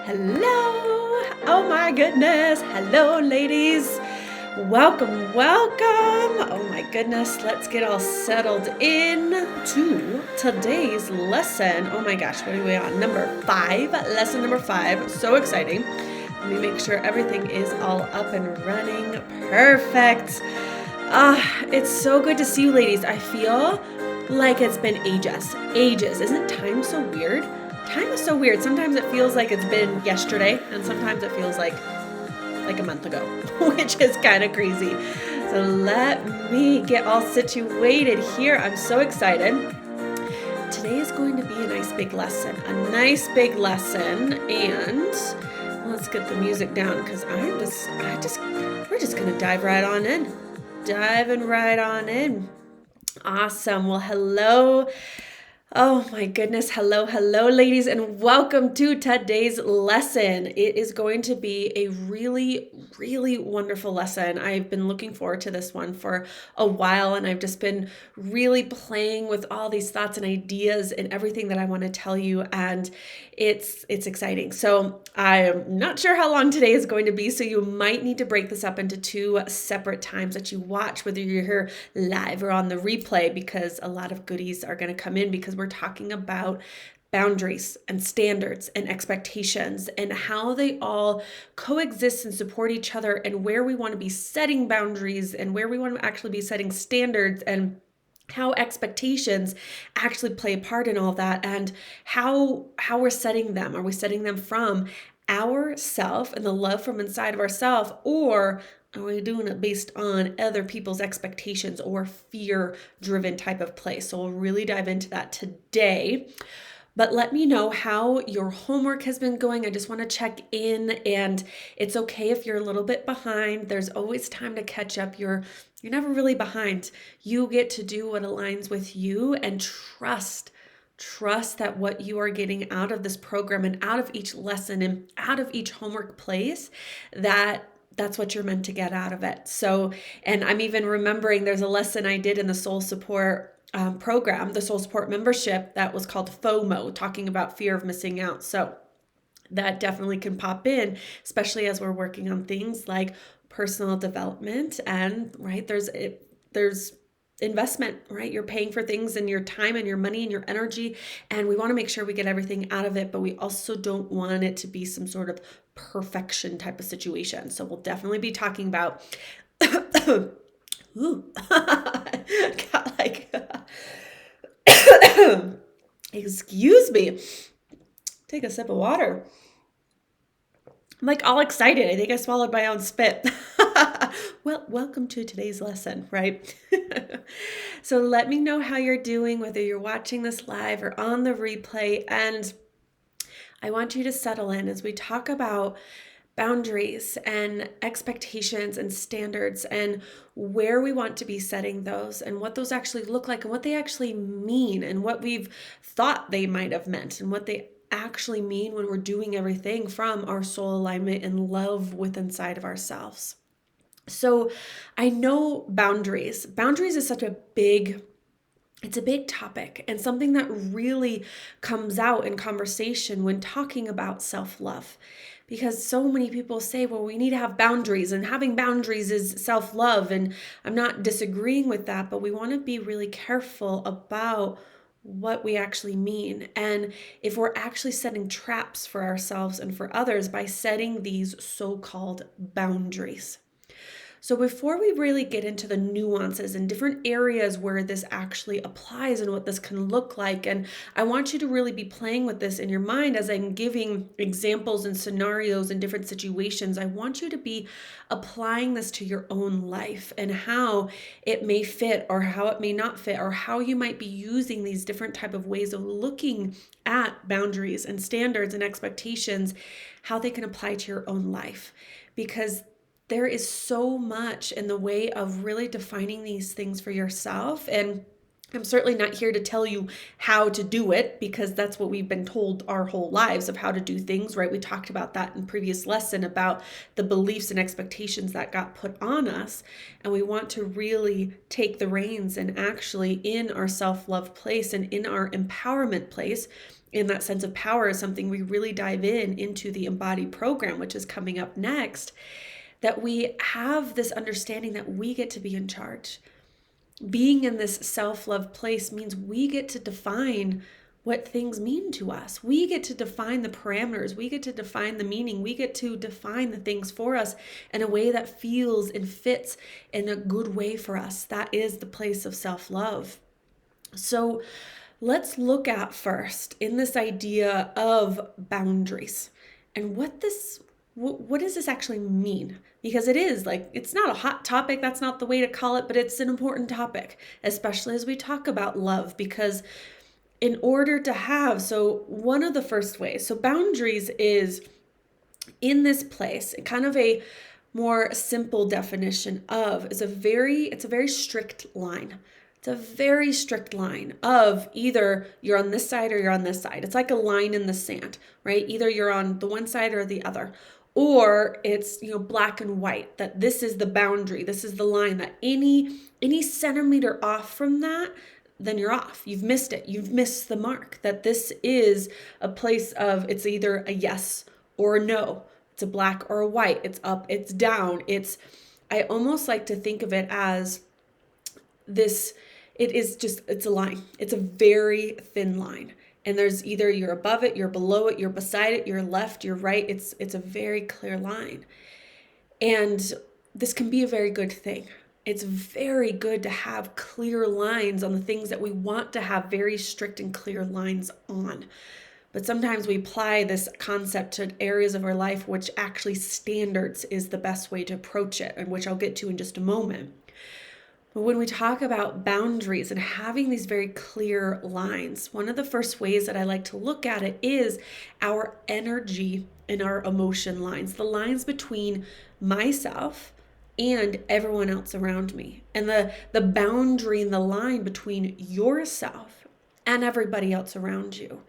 Hello. Oh my goodness. Hello, ladies. Welcome, welcome. Oh my goodness. Let's get all settled in to today's lesson. Oh my gosh, what are we on? Number 5, lesson number 5. So exciting. Let me make sure everything is all up and running. Perfect. It's so good to see you, ladies. I feel like it's been ages. Ages. Isn't time so weird? Time is so weird. Sometimes it feels like it's been yesterday, and sometimes it feels like a month ago, which is kind of crazy. So let me get all situated here. I'm so excited. Today is going to be a nice big lesson, and let's get the music down because we're just gonna dive right on in. Diving right on in. Awesome. Well, hello. Oh my goodness. Hello, ladies, and welcome to today's lesson. It is going to be a really, really wonderful lesson. I've been looking forward to this one for a while, and I've just been really playing with all these thoughts and ideas and everything that I want to tell you, and it's exciting. So I'm not sure how long today is going to be, so you might need to break this up into 2 separate times that you watch, whether you're here live or on the replay, because a lot of goodies are going to come in because we're talking about boundaries and standards and expectations and how they all coexist and support each other, and where we want to be setting boundaries and where we want to actually be setting standards, and how expectations actually play a part in all that, and how we're setting them. Are we setting them from ourself and the love from inside of ourself, or are we doing it based on other people's expectations or fear-driven type of place? So we'll really dive into that today. But let me know how your homework has been going. I just want to check in, and it's okay if you're a little bit behind. There's always time to catch up. You're never really behind. You get to do what aligns with you, and trust that what you are getting out of this program and out of each lesson and out of each homework place, that's what you're meant to get out of it. So, and I'm even remembering there's a lesson I did in the Soul Support program, the Soul Support membership, that was called FOMO, talking about fear of missing out. So that definitely can pop in, especially as we're working on things like personal development. And right, there's investment, right? You're paying for things and your time and your money and your energy, and we want to make sure we get everything out of it, but we also don't want it to be some sort of perfection type of situation. So we'll definitely be talking about ooh, got like excuse me, take a sip of water. I'm like all excited. I think I swallowed my own spit. Well, welcome to today's lesson, right? So let me know how you're doing, whether you're watching this live or on the replay. And I want you to settle in as we talk about boundaries and expectations and standards, and where we want to be setting those, and what those actually look like, and what they actually mean, and what we've thought they might have meant, and what they actually mean when we're doing everything from our soul alignment and love with inside of ourselves. So I know boundaries is such a big topic, and something that really comes out in conversation when talking about self-love, because so many people say, well, we need to have boundaries, and having boundaries is self-love, and I'm not disagreeing with that, but we want to be really careful about what we actually mean, and if we're actually setting traps for ourselves and for others by setting these so-called boundaries. So before we really get into the nuances and different areas where this actually applies and what this can look like, and I want you to really be playing with this in your mind as I'm giving examples and scenarios and different situations. I want you to be applying this to your own life and how it may fit or how it may not fit, or how you might be using these different type of ways of looking at boundaries and standards and expectations, how they can apply to your own life. Because there is so much in the way of really defining these things for yourself. And I'm certainly not here to tell you how to do it, because that's what we've been told our whole lives of how to do things, right? We talked about that in previous lesson about the beliefs and expectations that got put on us. And we want to really take the reins and actually in our self-love place and in our empowerment place, in that sense of power is something we really dive into the embodied program, which is coming up next, that we have this understanding that we get to be in charge. Being in this self-love place means we get to define what things mean to us. We get to define the parameters. We get to define the meaning. We get to define the things for us in a way that feels and fits in a good way for us. That is the place of self-love. So let's look at first in this idea of boundaries and what does this actually mean? Because it is like, it's not a hot topic. That's not the way to call it, but it's an important topic, especially as we talk about love, because in order to have, so one of the first ways, so boundaries is in this place, kind of a more simple definition of it's a very strict line. It's a very strict line of either you're on this side or you're on this side. It's like a line in the sand, right? Either you're on the one side or the other. Or it's, black and white, that this is the boundary. This is the line that any centimeter off from that, then you're off. You've missed it. You've missed the mark. That this is a place of, it's either a yes or a no. It's a black or a white. It's up, it's down. I almost like to think of it as this, it's a line. It's a very thin line. And there's either you're above it, you're below it, you're beside it, you're left, you're right. It's a very clear line. And this can be a very good thing. It's very good to have clear lines on the things that we want to have very strict and clear lines on. But sometimes we apply this concept to areas of our life which actually standards is the best way to approach it, and which I'll get to in just a moment. But when we talk about boundaries and having these very clear lines, one of the first ways that I like to look at it is our energy and our emotion lines, the lines between myself and everyone else around me, and the boundary and the line between yourself and everybody else around you,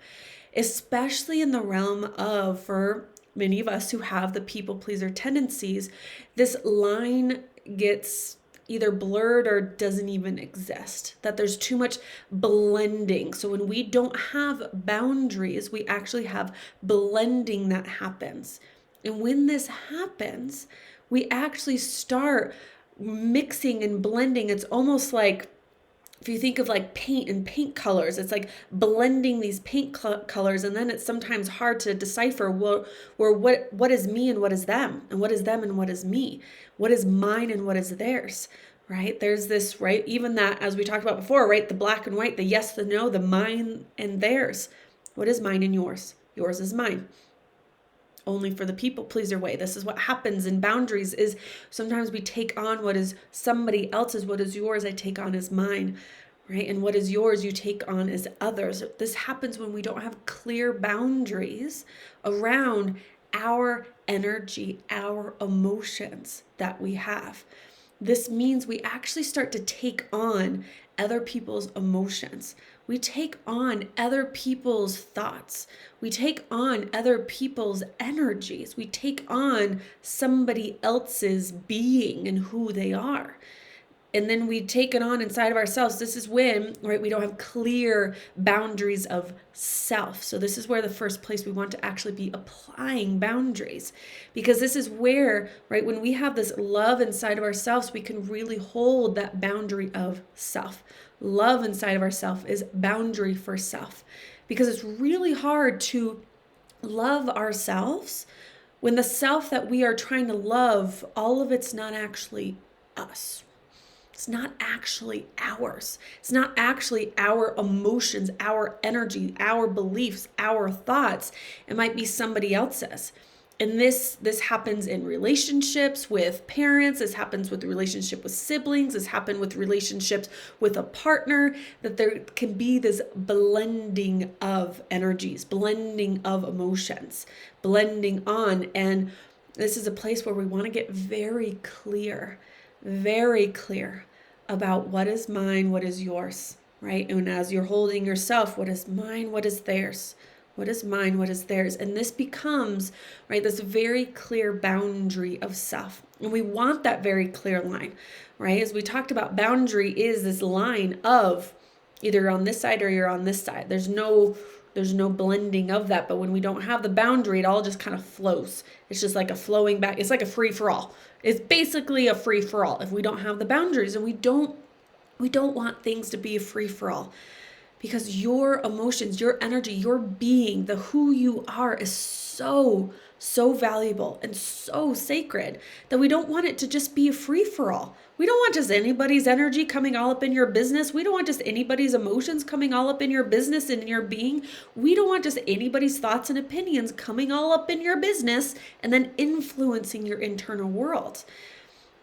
especially in the realm of, for many of us who have the people pleaser tendencies, this line gets either blurred or doesn't even exist, that there's too much blending. So when we don't have boundaries, we actually have blending that happens. And when this happens, we actually start mixing and blending. It's almost like, if you think of like paint and paint colors, it's like blending these paint colors, and then it's sometimes hard to decipher what is me and what is them, and what is them and what is me, what is mine and what is theirs, right? There's this, right? Even that, as we talked about before, right? The black and white, the yes, the no, the mine and theirs. What is mine and yours? Yours is mine. Only for the people pleaser way. This is what happens in boundaries, is sometimes we take on what is somebody else's. What is yours, I take on as mine, right? And what is yours, you take on as others. This happens when we don't have clear boundaries around our energy, our emotions that we have. This means we actually start to take on other people's emotions. We take on other people's thoughts. We take on other people's energies. We take on somebody else's being and who they are. And then we take it on inside of ourselves. This is when, right, we don't have clear boundaries of self. So this is where the first place we want to actually be applying boundaries. Because this is where, right, when we have this love inside of ourselves, we can really hold that boundary of self. Love inside of ourselves is boundary for self. Because it's really hard to love ourselves when the self that we are trying to love, all of it's not actually us. It's not actually ours. It's not actually our emotions, our energy, our beliefs, our thoughts. It might be somebody else's. And this happens in relationships with parents. This happens with the relationship with siblings. This happens with relationships with a partner, that there can be this blending of energies, blending of emotions, blending on. And this is a place where we want to get very clear about what is mine, what is yours, right? And as you're holding yourself, what is mine, what is theirs? What is mine, what is theirs? And this becomes, right, this very clear boundary of self. And we want that very clear line, right? As we talked about, boundary is this line of either you're on this side or you're on this side. There's no There's no blending of that. But when we don't have the boundary, it all just kind of flows. It's just like a flowing back. It's like a free for all. It's basically a free for all if we don't have the boundaries, and we don't want things to be a free for all, because your emotions, your energy, your being, the who you are is so valuable and so sacred that we don't want it to just be a free for all. We don't want just anybody's energy coming all up in your business. We don't want just anybody's emotions coming all up in your business and in your being. We don't want just anybody's thoughts and opinions coming all up in your business and then influencing your internal world.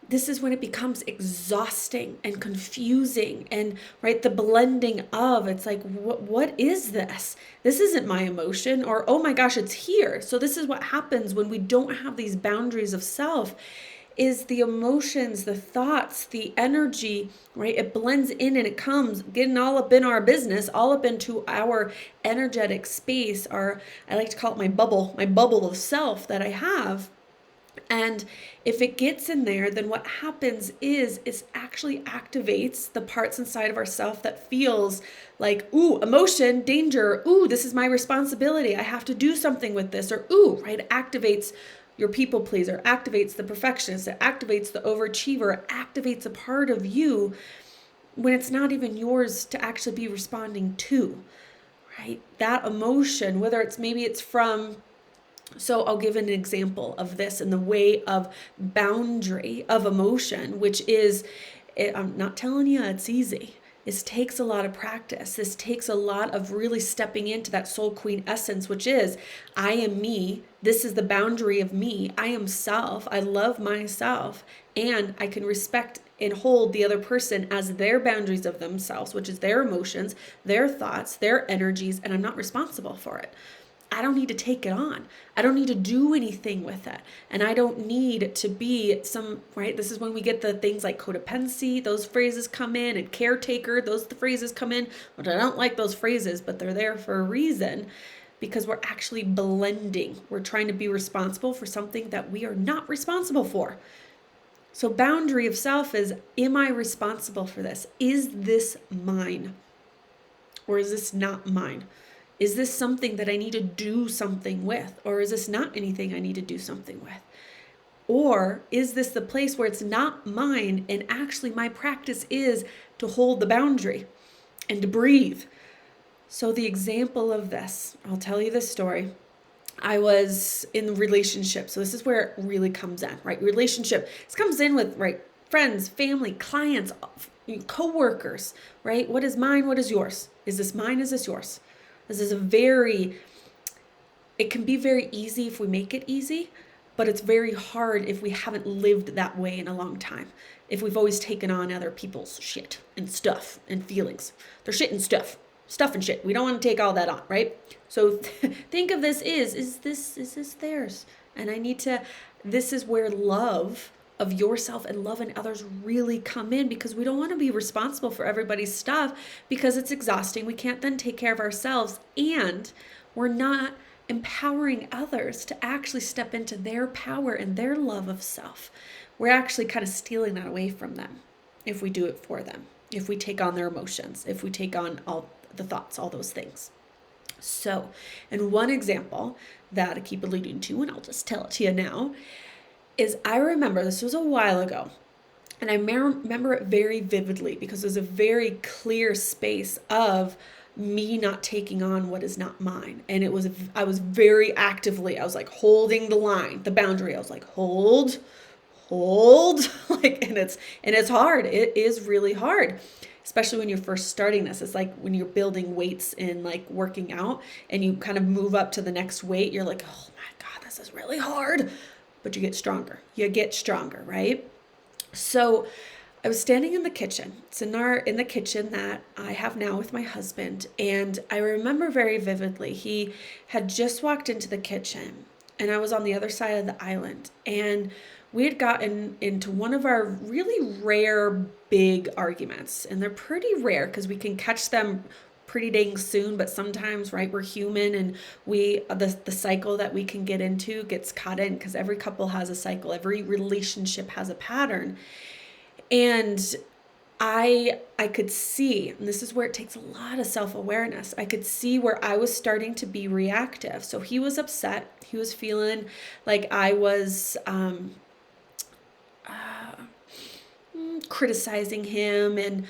This is when it becomes exhausting and confusing, and right, the blending of, it's like, what is this? This isn't my emotion, or oh my gosh, it's here. So this is what happens when we don't have these boundaries of self, is the emotions, the thoughts, the energy, right? It blends in and it comes getting all up in our business, all up into our energetic space, I like to call it my bubble of self that I have. And if it gets in there, then what happens is it actually activates the parts inside of ourself that feels like, ooh, emotion, danger, ooh, this is my responsibility, I have to do something with this, or ooh, right? It activates your people pleaser, activates the perfectionist, it activates the overachiever, it activates a part of you when it's not even yours to actually be responding to, right? That emotion, whether it's from, so I'll give an example of this in the way of boundary of emotion, which is, I'm not telling you it's easy. This takes a lot of practice. This takes a lot of really stepping into that soul queen essence, which is, I am me. This is the boundary of me. I am self. I love myself. And I can respect and hold the other person as their boundaries of themselves, which is their emotions, their thoughts, their energies, and I'm not responsible for it. I don't need to take it on. I don't need to do anything with it. And I don't need to be right? This is when we get the things like codependency, those phrases come in, and caretaker, those phrases come in. But I don't like those phrases, but they're there for a reason, because we're actually blending. We're trying to be responsible for something that we are not responsible for. So boundary of self is, am I responsible for this? Is this mine? Or is this not mine? Is this something that I need to do something with? Or is this not anything I need to do something with? Or is this the place where it's not mine and actually my practice is to hold the boundary and to breathe? So the example of this, I'll tell you this story. I was in a relationship. So this is where it really comes in, right? Relationship. This comes in with, right, friends, family, clients, co-workers, right? What is mine? What is yours? Is this mine? Is this yours? This is it can be very easy if we make it easy, but it's very hard if we haven't lived that way in a long time. If we've always taken on other people's shit and stuff and feelings. Their shit and stuff and shit. We don't want to take all that on, right? So think of this is this theirs? And this is where love of yourself and love in others really come in, because we don't want to be responsible for everybody's stuff, because it's exhausting. We can't then take care of ourselves, and we're not empowering others to actually step into their power and their love of self. We're actually kind of stealing that away from them if we do it for them, if we take on their emotions, if we take on all the thoughts, all those things. So, and one example that I keep alluding to, and I'll just tell it to you now, is I remember, this was a while ago, and I remember it very vividly because there's a very clear space of me not taking on what is not mine. And I was very actively, I was like holding the line, the boundary. I was like, hold, like, and it's hard. It is really hard, especially when you're first starting this. It's like when you're building weights in like working out and you kind of move up to the next weight, you're like, oh my God, this is really hard. But you get stronger, right? So I was standing in the kitchen. It's in the kitchen that I have now with my husband. And I remember very vividly, he had just walked into the kitchen and I was on the other side of the island. And we had gotten into one of our really rare big arguments. And they're pretty rare because we can catch them pretty dang soon, but sometimes, right, we're human, and the cycle that we can get into gets caught in, because every couple has a cycle, every relationship has a pattern. And I could see, and this is where it takes a lot of self-awareness. I could see where I was starting to be reactive. So he was upset. He was feeling like I was criticizing him, and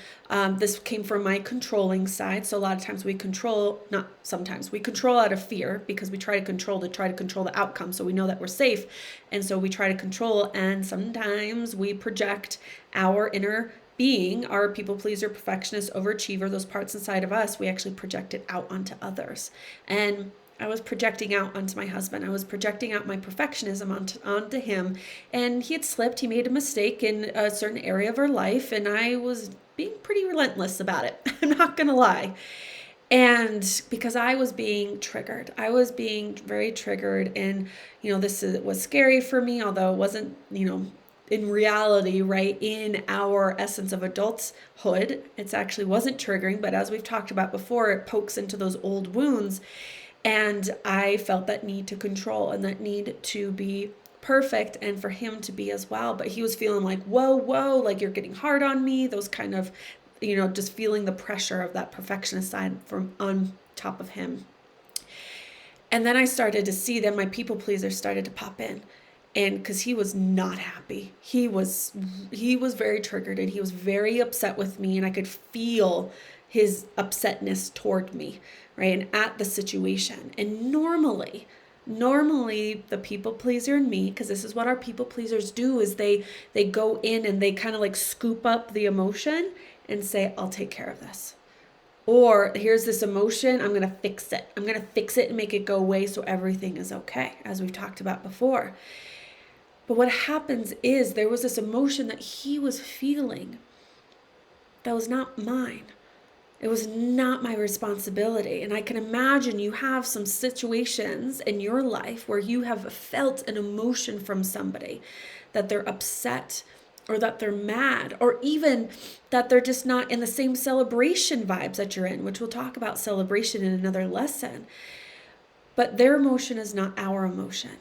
this came from my controlling side. So a lot of times we control, not sometimes, we control out of fear because we try to control the outcome, so we know that we're safe, and so we try to control. And sometimes we project our inner being, our people pleaser, perfectionist, overachiever, those parts inside of us, we actually project it out onto others. And I was projecting out onto my husband. I was projecting out my perfectionism onto him. And he had slipped. He made a mistake in a certain area of our life. And I was being pretty relentless about it. I'm not going to lie. And because I was being triggered, I was being very triggered. And, was scary for me, although it wasn't, in reality, right, in our essence of adulthood, it actually wasn't triggering. But as we've talked about before, it pokes into those old wounds. And I felt that need to control and that need to be perfect, and for him to be as well. But he was feeling like, whoa, like you're getting hard on me, those kind of, just feeling the pressure of that perfectionist side from on top of him. And then I started to see that my people pleaser started to pop in. And because he was not happy, he was very triggered, and he was very upset with me, and I could feel his upsetness toward me, right, and at the situation. And normally the people pleaser in me, because this is what our people pleasers do, is they go in and they kind of like scoop up the emotion and say, I'll take care of this. Or here's this emotion, I'm going to fix it. I'm going to fix it and make it go away so everything is okay, as we've talked about before. But what happens is there was this emotion that he was feeling that was not mine. It was not my responsibility. And I can imagine you have some situations in your life where you have felt an emotion from somebody, that they're upset or that they're mad, or even that they're just not in the same celebration vibes that you're in, which we'll talk about celebration in another lesson. But their emotion is not our emotion.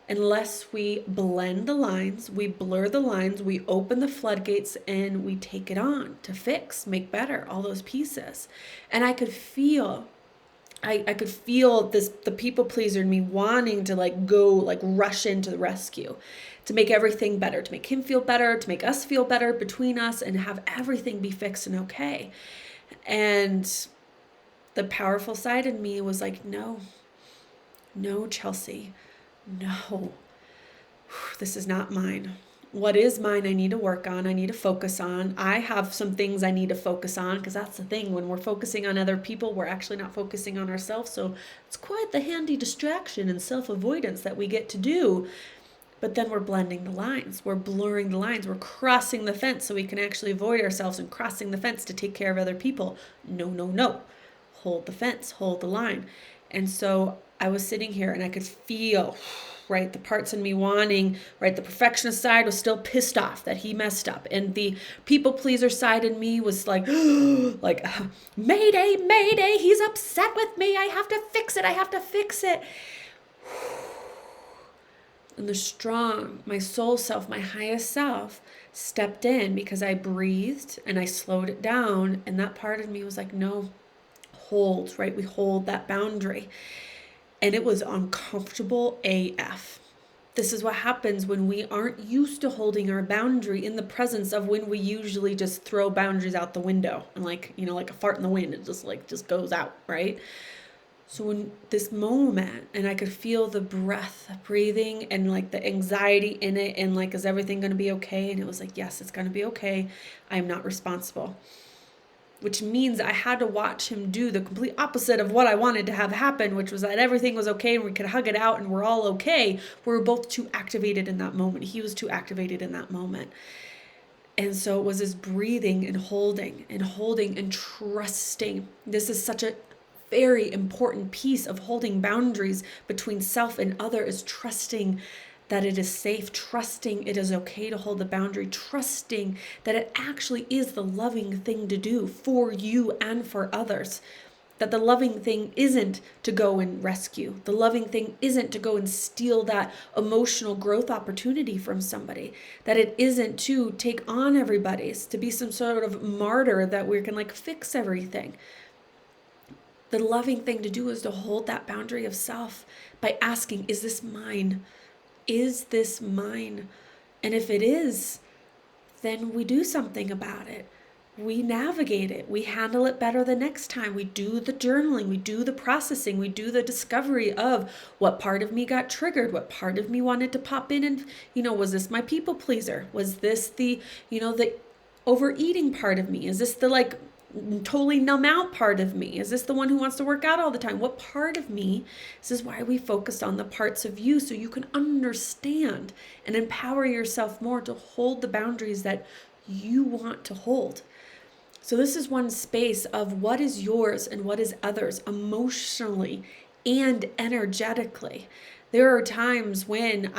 Unless we blend the lines, we blur the lines, we open the floodgates, and we take it on to fix, make better, all those pieces. And I could feel this, the people pleaser in me wanting to rush into the rescue, to make everything better, to make him feel better, to make us feel better between us, and have everything be fixed and okay. And the powerful side in me was like, no, Chelsea. No, this is not mine. What is mine, I need to work on. I need to focus on. I have some things I need to focus on, because that's the thing. When we're focusing on other people, we're actually not focusing on ourselves. So it's quite the handy distraction and self-avoidance that we get to do. But then we're blending the lines. We're blurring the lines. We're crossing the fence so we can actually avoid ourselves, and crossing the fence to take care of other people. No. Hold the fence. Hold the line. And so I was sitting here and I could feel, right, the parts in me wanting, right, the perfectionist side was still pissed off that he messed up. And the people pleaser side in me was like, Mayday, he's upset with me. I have to fix it. And the strong, my soul self, my highest self stepped in, because I breathed and I slowed it down. And that part of me was like, no, hold, right? We hold that boundary. And it was uncomfortable AF. This is what happens when we aren't used to holding our boundary in the presence of when we usually just throw boundaries out the window, and like a fart in the wind, it just goes out, right? So in this moment, and I could feel the breathing and like the anxiety in it, and like, is everything going to be okay? And it was like, yes, it's going to be okay. I'm not responsible. Which means I had to watch him do the complete opposite of what I wanted to have happen, which was that everything was okay and we could hug it out and we're all okay. We were both too activated in that moment. He was too activated in that moment. And so it was this breathing and holding and trusting. This is such a very important piece of holding boundaries between self and other, is trusting that it is safe, trusting it is okay to hold the boundary, trusting that it actually is the loving thing to do for you and for others. That the loving thing isn't to go and rescue. The loving thing isn't to go and steal that emotional growth opportunity from somebody. That it isn't to take on everybody's, to be some sort of martyr that we can like fix everything. The loving thing to do is to hold that boundary of self by asking, is this mine? Is this mine? And if it is, then we do something about it. We navigate it. We handle it better the next time. We do the journaling. We do the processing. We do the discovery of what part of me got triggered, what part of me wanted to pop in and, was this my people pleaser? Was this the overeating part of me? Is this the like totally numb out part of me? Is this the one who wants to work out all the time? What part of me? This is why we focus on the parts of you, so you can understand and empower yourself more to hold the boundaries that you want to hold. So this is one space of what is yours and what is others emotionally and energetically. There are times when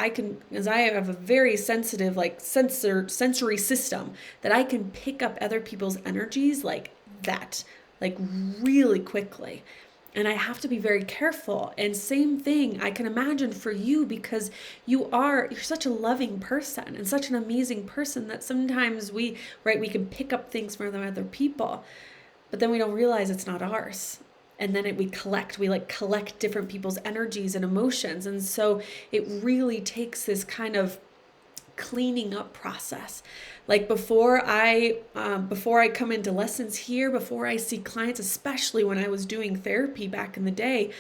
as I have a very sensitive sensory system, that I can pick up other people's energies like that, like really quickly. And I have to be very careful. And same thing I can imagine for you, because you're such a loving person and such an amazing person that sometimes we can pick up things from other people, but then we don't realize it's not ours. And then we collect different people's energies and emotions. And so it really takes this kind of cleaning up process. Like before I come into lessons here, before I see clients, especially when I was doing therapy back in the day,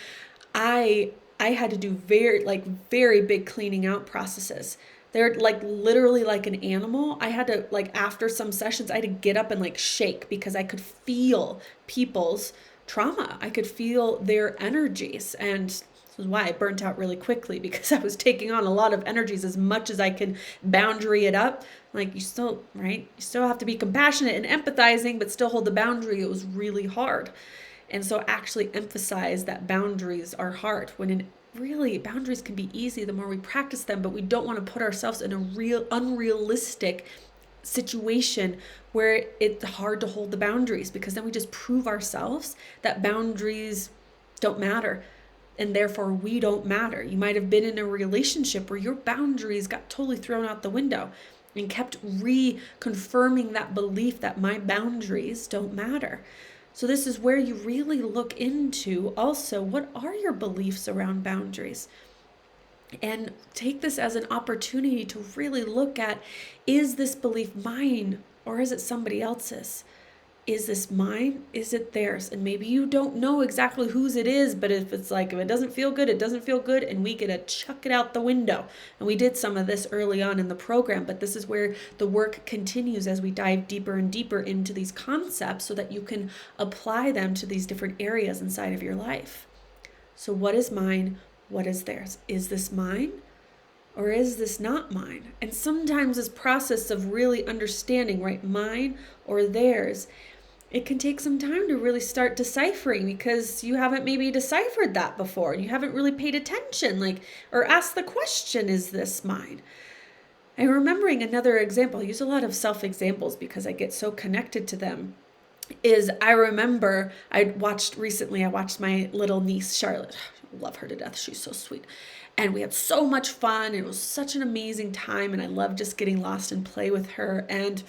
I had to do very big cleaning out processes. They're like literally like an animal. I had to, like, after some sessions, I had to get up and like shake, because I could feel people's trauma. I could feel their energies. And this is why I burnt out really quickly, because I was taking on a lot of energies as much as I can boundary it up. Like you still have to be compassionate and empathizing, but still hold the boundary. It was really hard. And so actually emphasize that boundaries are hard, when really boundaries can be easy the more we practice them, but we don't want to put ourselves in a real unrealistic situation where it's hard to hold the boundaries, because then we just prove ourselves that boundaries don't matter, and therefore we don't matter. You might have been in a relationship where your boundaries got totally thrown out the window and kept reconfirming that belief that my boundaries don't matter. So this is where you really look into also, what are your beliefs around boundaries? And take this as an opportunity to really look at, is this belief mine or is it somebody else's? Is this mine? Is it theirs? And maybe you don't know exactly whose it is, but if it doesn't feel good, it doesn't feel good, and we get to chuck it out the window. And we did some of this early on in the program, but this is where the work continues as we dive deeper and deeper into these concepts, so that you can apply them to these different areas inside of your life. So what is mine? What is theirs? Is this mine? Or is this not mine? And sometimes this process of really understanding, mine or theirs, it can take some time to really start deciphering, because you haven't maybe deciphered that before. You haven't really paid attention, or asked the question, is this mine? And remembering another example, I use a lot of self-examples because I get so connected to them, is I remember I watched my little niece, Charlotte. I love her to death. She's so sweet. And we had so much fun. It was such an amazing time. And I loved just getting lost and play with her. And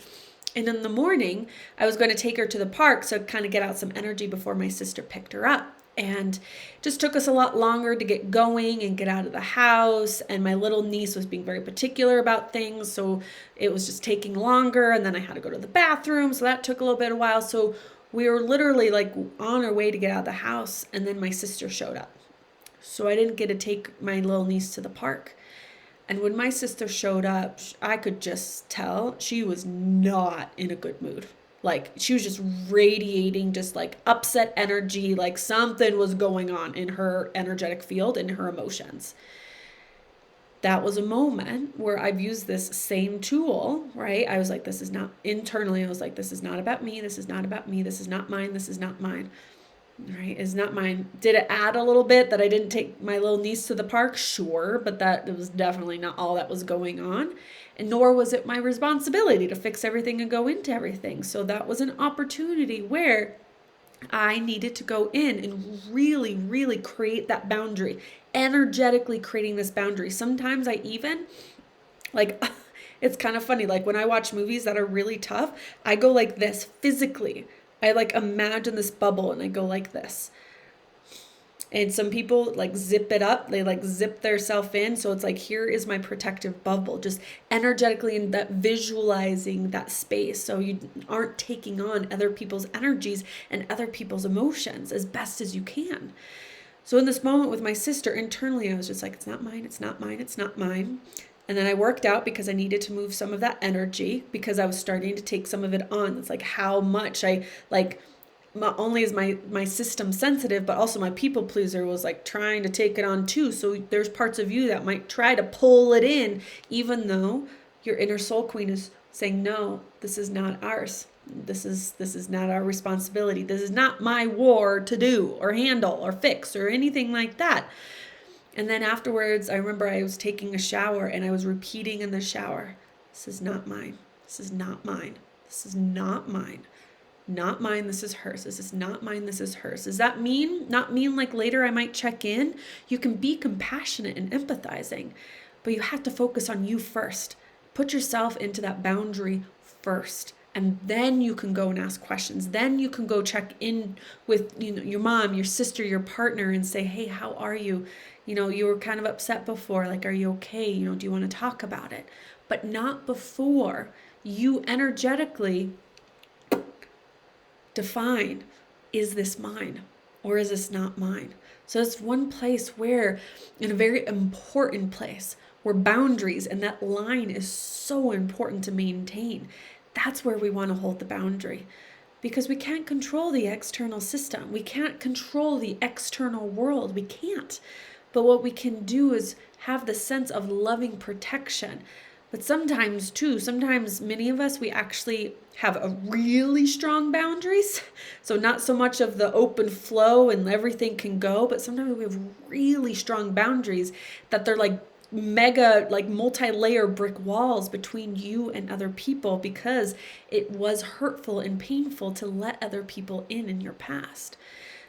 in the morning, I was going to take her to the park, so kind of get out some energy before my sister picked her up. And it just took us a lot longer to get going and get out of the house. And my little niece was being very particular about things, so it was just taking longer. And then I had to go to the bathroom, so that took a little bit of a while. So we were literally on our way to get out of the house, and then my sister showed up. So I didn't get to take my little niece to the park. And when my sister showed up, I could just tell she was not in a good mood. She was just radiating just upset energy, something was going on in her energetic field, in her emotions. That was a moment where I've used this same tool, right? I was like, this is not internally. I was like, this is not about me. This is not about me. This is not mine. This is not mine. Right? Is not mine. Did it add a little bit that I didn't take my little niece to the park? Sure, but that was definitely not all that was going on. And nor was it my responsibility to fix everything and go into everything. So that was an opportunity where I needed to go in and really, really create that boundary, energetically creating this boundary. Sometimes I even, like, it's kind of funny. Like when I watch movies that are really tough, I go like this physically. I like imagine this bubble and I go like this. And some people like zip it up, they like zip their self in. So it's like, here is my protective bubble, just energetically in that visualizing that space. So you aren't taking on other people's energies and other people's emotions as best as you can. So in this moment with my sister, internally, I was just like, it's not mine, it's not mine, it's not mine. And then I worked out because I needed to move some of that energy because I was starting to take some of it on. It's like how much I like, not only is my system sensitive, but also my people pleaser was like trying to take it on too. So there's parts of you that might try to pull it in, even though your inner soul queen is saying, no, this is not ours. This is not our responsibility. This is not my war to do or handle or fix or anything like that. And then afterwards, I remember I was taking a shower and I was repeating in the shower, this is not mine. This is not mine. This is not mine. Not mine, this is hers. This is not mine, this is hers. Does that mean, not mean like later I might check in? You can be compassionate and empathizing, but you have to focus on you first. Put yourself into that boundary first. And then you can go and ask questions. Then you can go check in with your mom, your sister, your partner and say, hey, how are you? You were kind of upset before. Like, are you okay? Do you want to talk about it? But not before you energetically define, is this mine or is this not mine? So it's one place where, in a very important place, where boundaries and that line is so important to maintain. That's where we want to hold the boundary, because we can't control the external system. We can't control the external world. We can't. But what we can do is have the sense of loving protection. But sometimes many of us, we actually have a really strong boundaries. So not so much of the open flow and everything can go, but sometimes we have really strong boundaries that they're like mega, like multi-layer brick walls between you and other people because it was hurtful and painful to let other people in your past.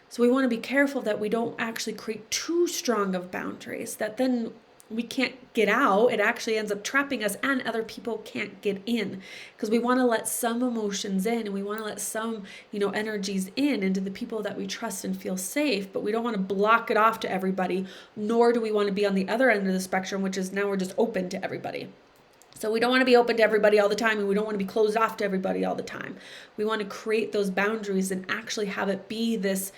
So we want to be careful that we don't actually create too strong of boundaries that then we can't get out. It actually ends up trapping us and other people can't get in, because we want to let some emotions in and we want to let some, energies into the people that we trust and feel safe, but we don't want to block it off to everybody, nor do we want to be on the other end of the spectrum, which is now we're just open to everybody. So we don't want to be open to everybody all the time, and we don't want to be closed off to everybody all the time. We want to create those boundaries and actually have it be this,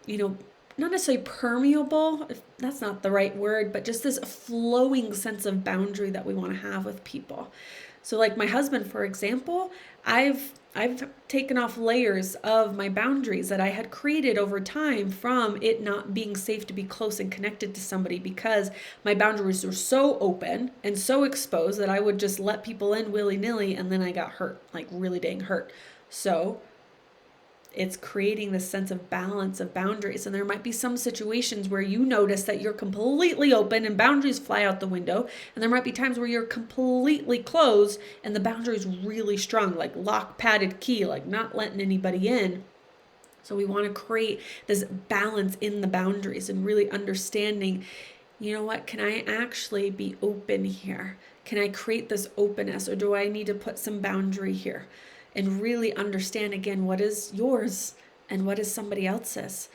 not necessarily permeable, if that's not the right word, but just this flowing sense of boundary that we want to have with people. So like my husband, for example, I've taken off layers of my boundaries that I had created over time from it not being safe to be close and connected to somebody, because my boundaries were so open and so exposed that I would just let people in willy-nilly, and then I got hurt, like really dang hurt. So it's creating this sense of balance of boundaries. And there might be some situations where you notice that you're completely open and boundaries fly out the window. And there might be times where you're completely closed and the boundaries really strong, like lock padded key, like not letting anybody in. So we want to create this balance in the boundaries and really understanding, what, can I actually be open here? Can I create this openness, or do I need to put some boundary here? And really understand again what is yours and what is somebody else's.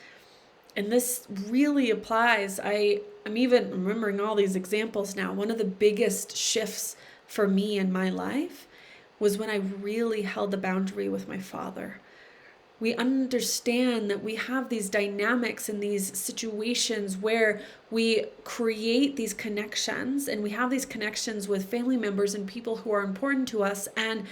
And this really applies. I'm even remembering all these examples now. One of the biggest shifts for me in my life was when I really held the boundary with my father. We understand that we have these dynamics and these situations where we create these connections, and we have these connections with family members and people who are important to us, and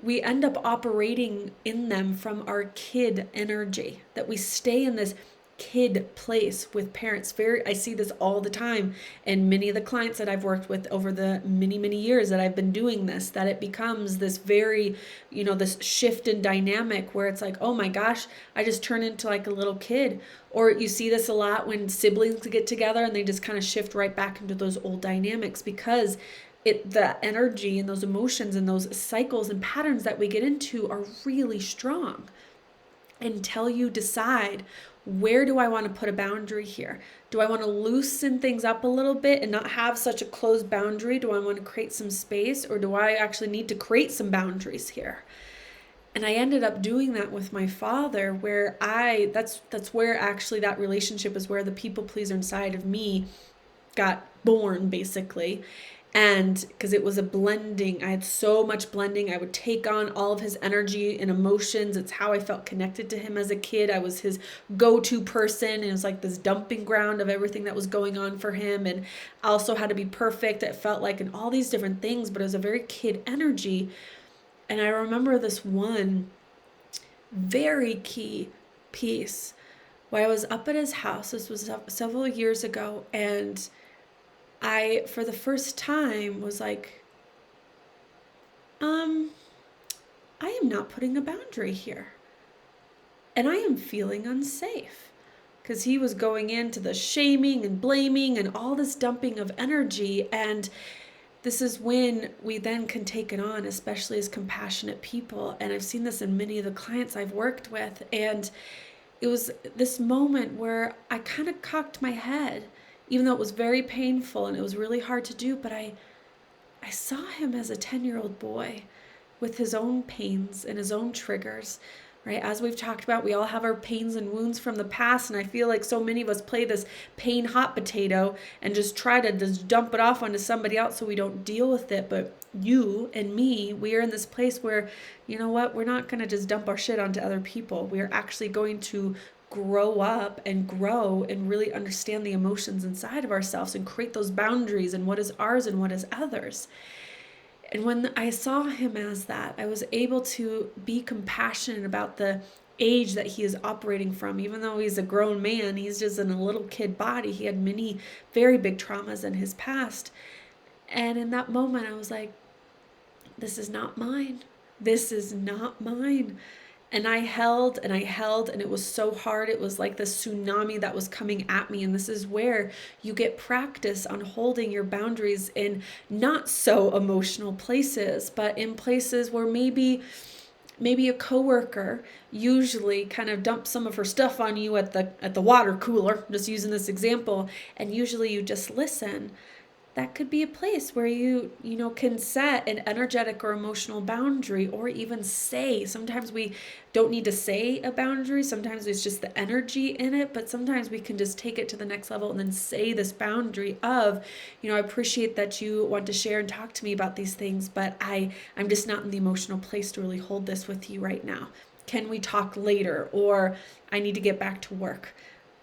we end up operating in them from our kid energy, that we stay in this kid place with parents. I see this all the time in many of the clients that I've worked with over the many, many years that I've been doing this, that it becomes this very, this shift in dynamic where it's like, oh my gosh, I just turn into like a little kid. Or you see this a lot when siblings get together and they just kind of shift right back into those old dynamics, because the energy and those emotions and those cycles and patterns that we get into are really strong. until you decide, where do I want to put a boundary here? Do I want to loosen things up a little bit and not have such a closed boundary? Do I want to create some space, or do I actually need to create some boundaries here? And I ended up doing that with my father, where that's where actually that relationship is where the people pleaser inside of me got born, basically. And because it was a blending, I had so much blending. I would take on all of his energy and emotions. It's how I felt connected to him as a kid. I was his go-to person, and it was like this dumping ground of everything that was going on for him. And I also had to be perfect, it felt like, and all these different things, but it was a very kid energy. And I remember this one very key piece where I was up at his house. This was several years ago, and I, for the first time, was like, I am not putting a boundary here. And I am feeling unsafe. Because he was going into the shaming and blaming and all this dumping of energy. And this is when we then can take it on, especially as compassionate people. And I've seen this in many of the clients I've worked with. And it was this moment where I kind of cocked my head, even though it was very painful and it was really hard to do. But I saw him as a 10-year-old boy with his own pains and his own triggers, right? As we've talked about, we all have our pains and wounds from the past. And I feel like so many of us play this pain hot potato and just try to just dump it off onto somebody else so we don't deal with it. But you and me, we are in this place where, you know what? We're not going to just dump our shit onto other people. We are actually going to grow up and grow and really understand the emotions inside of ourselves and create those boundaries and what is ours and what is others. And when I saw him as that, I was able to be compassionate about the age that he is operating from. Even though he's a grown man, he's just in a little kid body. He had many very big traumas in his past. And in that moment, I was like, this is not mine. This is not mine. And I held and I held, and it was so hard. It was like this tsunami that was coming at me. And this is where you get practice on holding your boundaries in not so emotional places, but in places where maybe a coworker usually kind of dumps some of her stuff on you at the water cooler, just using this example, and usually you just listen. That could be a place where you can set an energetic or emotional boundary, or even say. Sometimes we don't need to say a boundary. Sometimes it's just the energy in it, but sometimes we can just take it to the next level and then say this boundary of, I appreciate that you want to share and talk to me about these things, but I'm just not in the emotional place to really hold this with you right now. Can we talk later? Or I need to get back to work.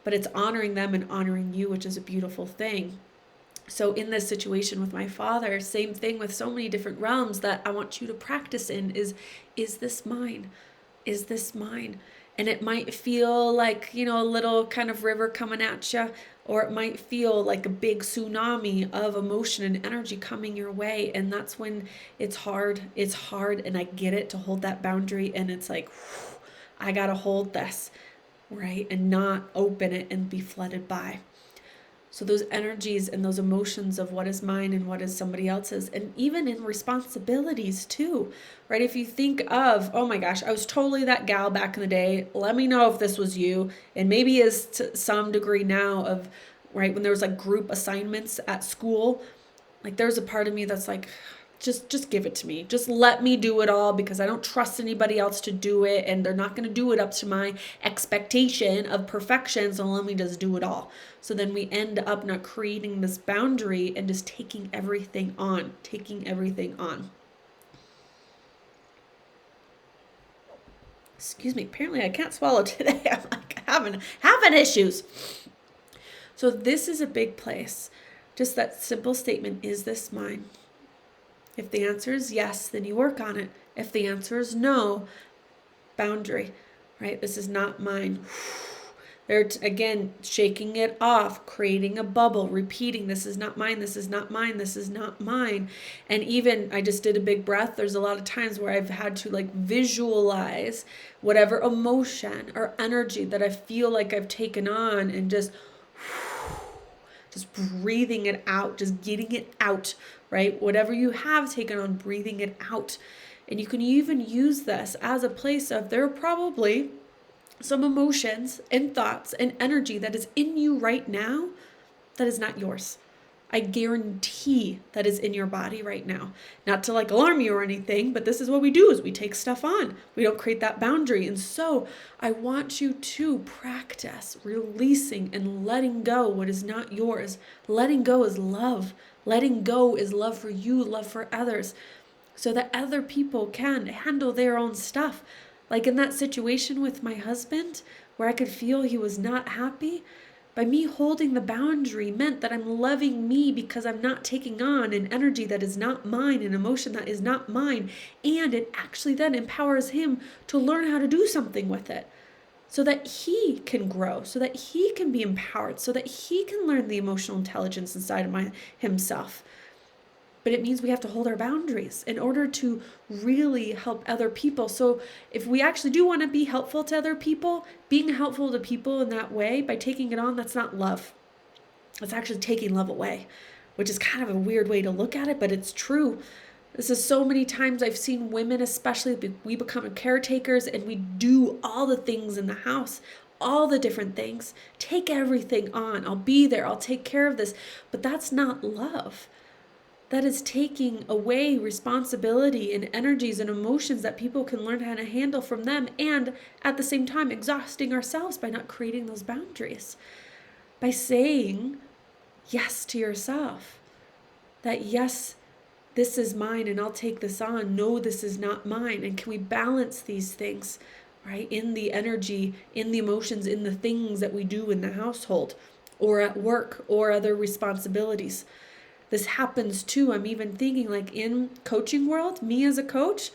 But it's honoring them and honoring you, which is a beautiful thing. So in this situation with my father, same thing with so many different realms that I want you to practice in is this mine? Is this mine? And it might feel like, a little kind of river coming at you, or it might feel like a big tsunami of emotion and energy coming your way. And that's when it's hard. It's hard. And I get it, to hold that boundary. And it's like, I got to hold this, right? And not open it and be flooded by. So those energies and those emotions of what is mine and what is somebody else's, and even in responsibilities too, right? If you think of, oh my gosh, I was totally that gal back in the day. Let me know if this was you. And maybe is to some degree now of, right, when there was like group assignments at school, like there's a part of me that's like, just give it to me. Just let me do it all, because I don't trust anybody else to do it, and they're not going to do it up to my expectation of perfection, so let me just do it all. So then we end up not creating this boundary and just taking everything on. Excuse me, apparently I can't swallow today. I'm like having issues. So this is a big place. Just that simple statement, is this mine? If the answer is yes, then you work on it. If the answer is no, boundary, right? This is not mine. They're, again, shaking it off, creating a bubble, repeating, this is not mine, this is not mine, this is not mine. And even, I just did a big breath. There's a lot of times where I've had to like visualize whatever emotion or energy that I feel like I've taken on, and just breathing it out, just getting it out, right? Whatever you have taken on, breathing it out. And you can even use this as a place of, there are probably some emotions and thoughts and energy that is in you right now that is not yours. I guarantee that is in your body right now. Not to like alarm you or anything, but this is what we do is we take stuff on. We don't create that boundary. And so I want you to practice releasing and letting go what is not yours. Letting go is love. Letting go is love for you, love for others, so that other people can handle their own stuff. Like in that situation with my husband, where I could feel he was not happy, by me holding the boundary meant that I'm loving me because I'm not taking on an energy that is not mine, an emotion that is not mine. And it actually then empowers him to learn how to do something with it so that he can grow, so that he can be empowered, so that he can learn the emotional intelligence inside of himself. But it means we have to hold our boundaries in order to really help other people. So if we actually do want to be helpful to other people, being helpful to people in that way by taking it on, that's not love. It's actually taking love away, which is kind of a weird way to look at it, but it's true. This is so many times I've seen women, especially, we become caretakers and we do all the things in the house, all the different things, take everything on. I'll be there. I'll take care of this. But that's not love. That is taking away responsibility and energies and emotions that people can learn how to handle from them, and at the same time exhausting ourselves by not creating those boundaries. By saying yes to yourself. That yes, this is mine and I'll take this on. No, this is not mine. And can we balance these things, right? In the energy, in the emotions, in the things that we do in the household or at work or other responsibilities. This happens too. I'm even thinking like in coaching world, me as a coach,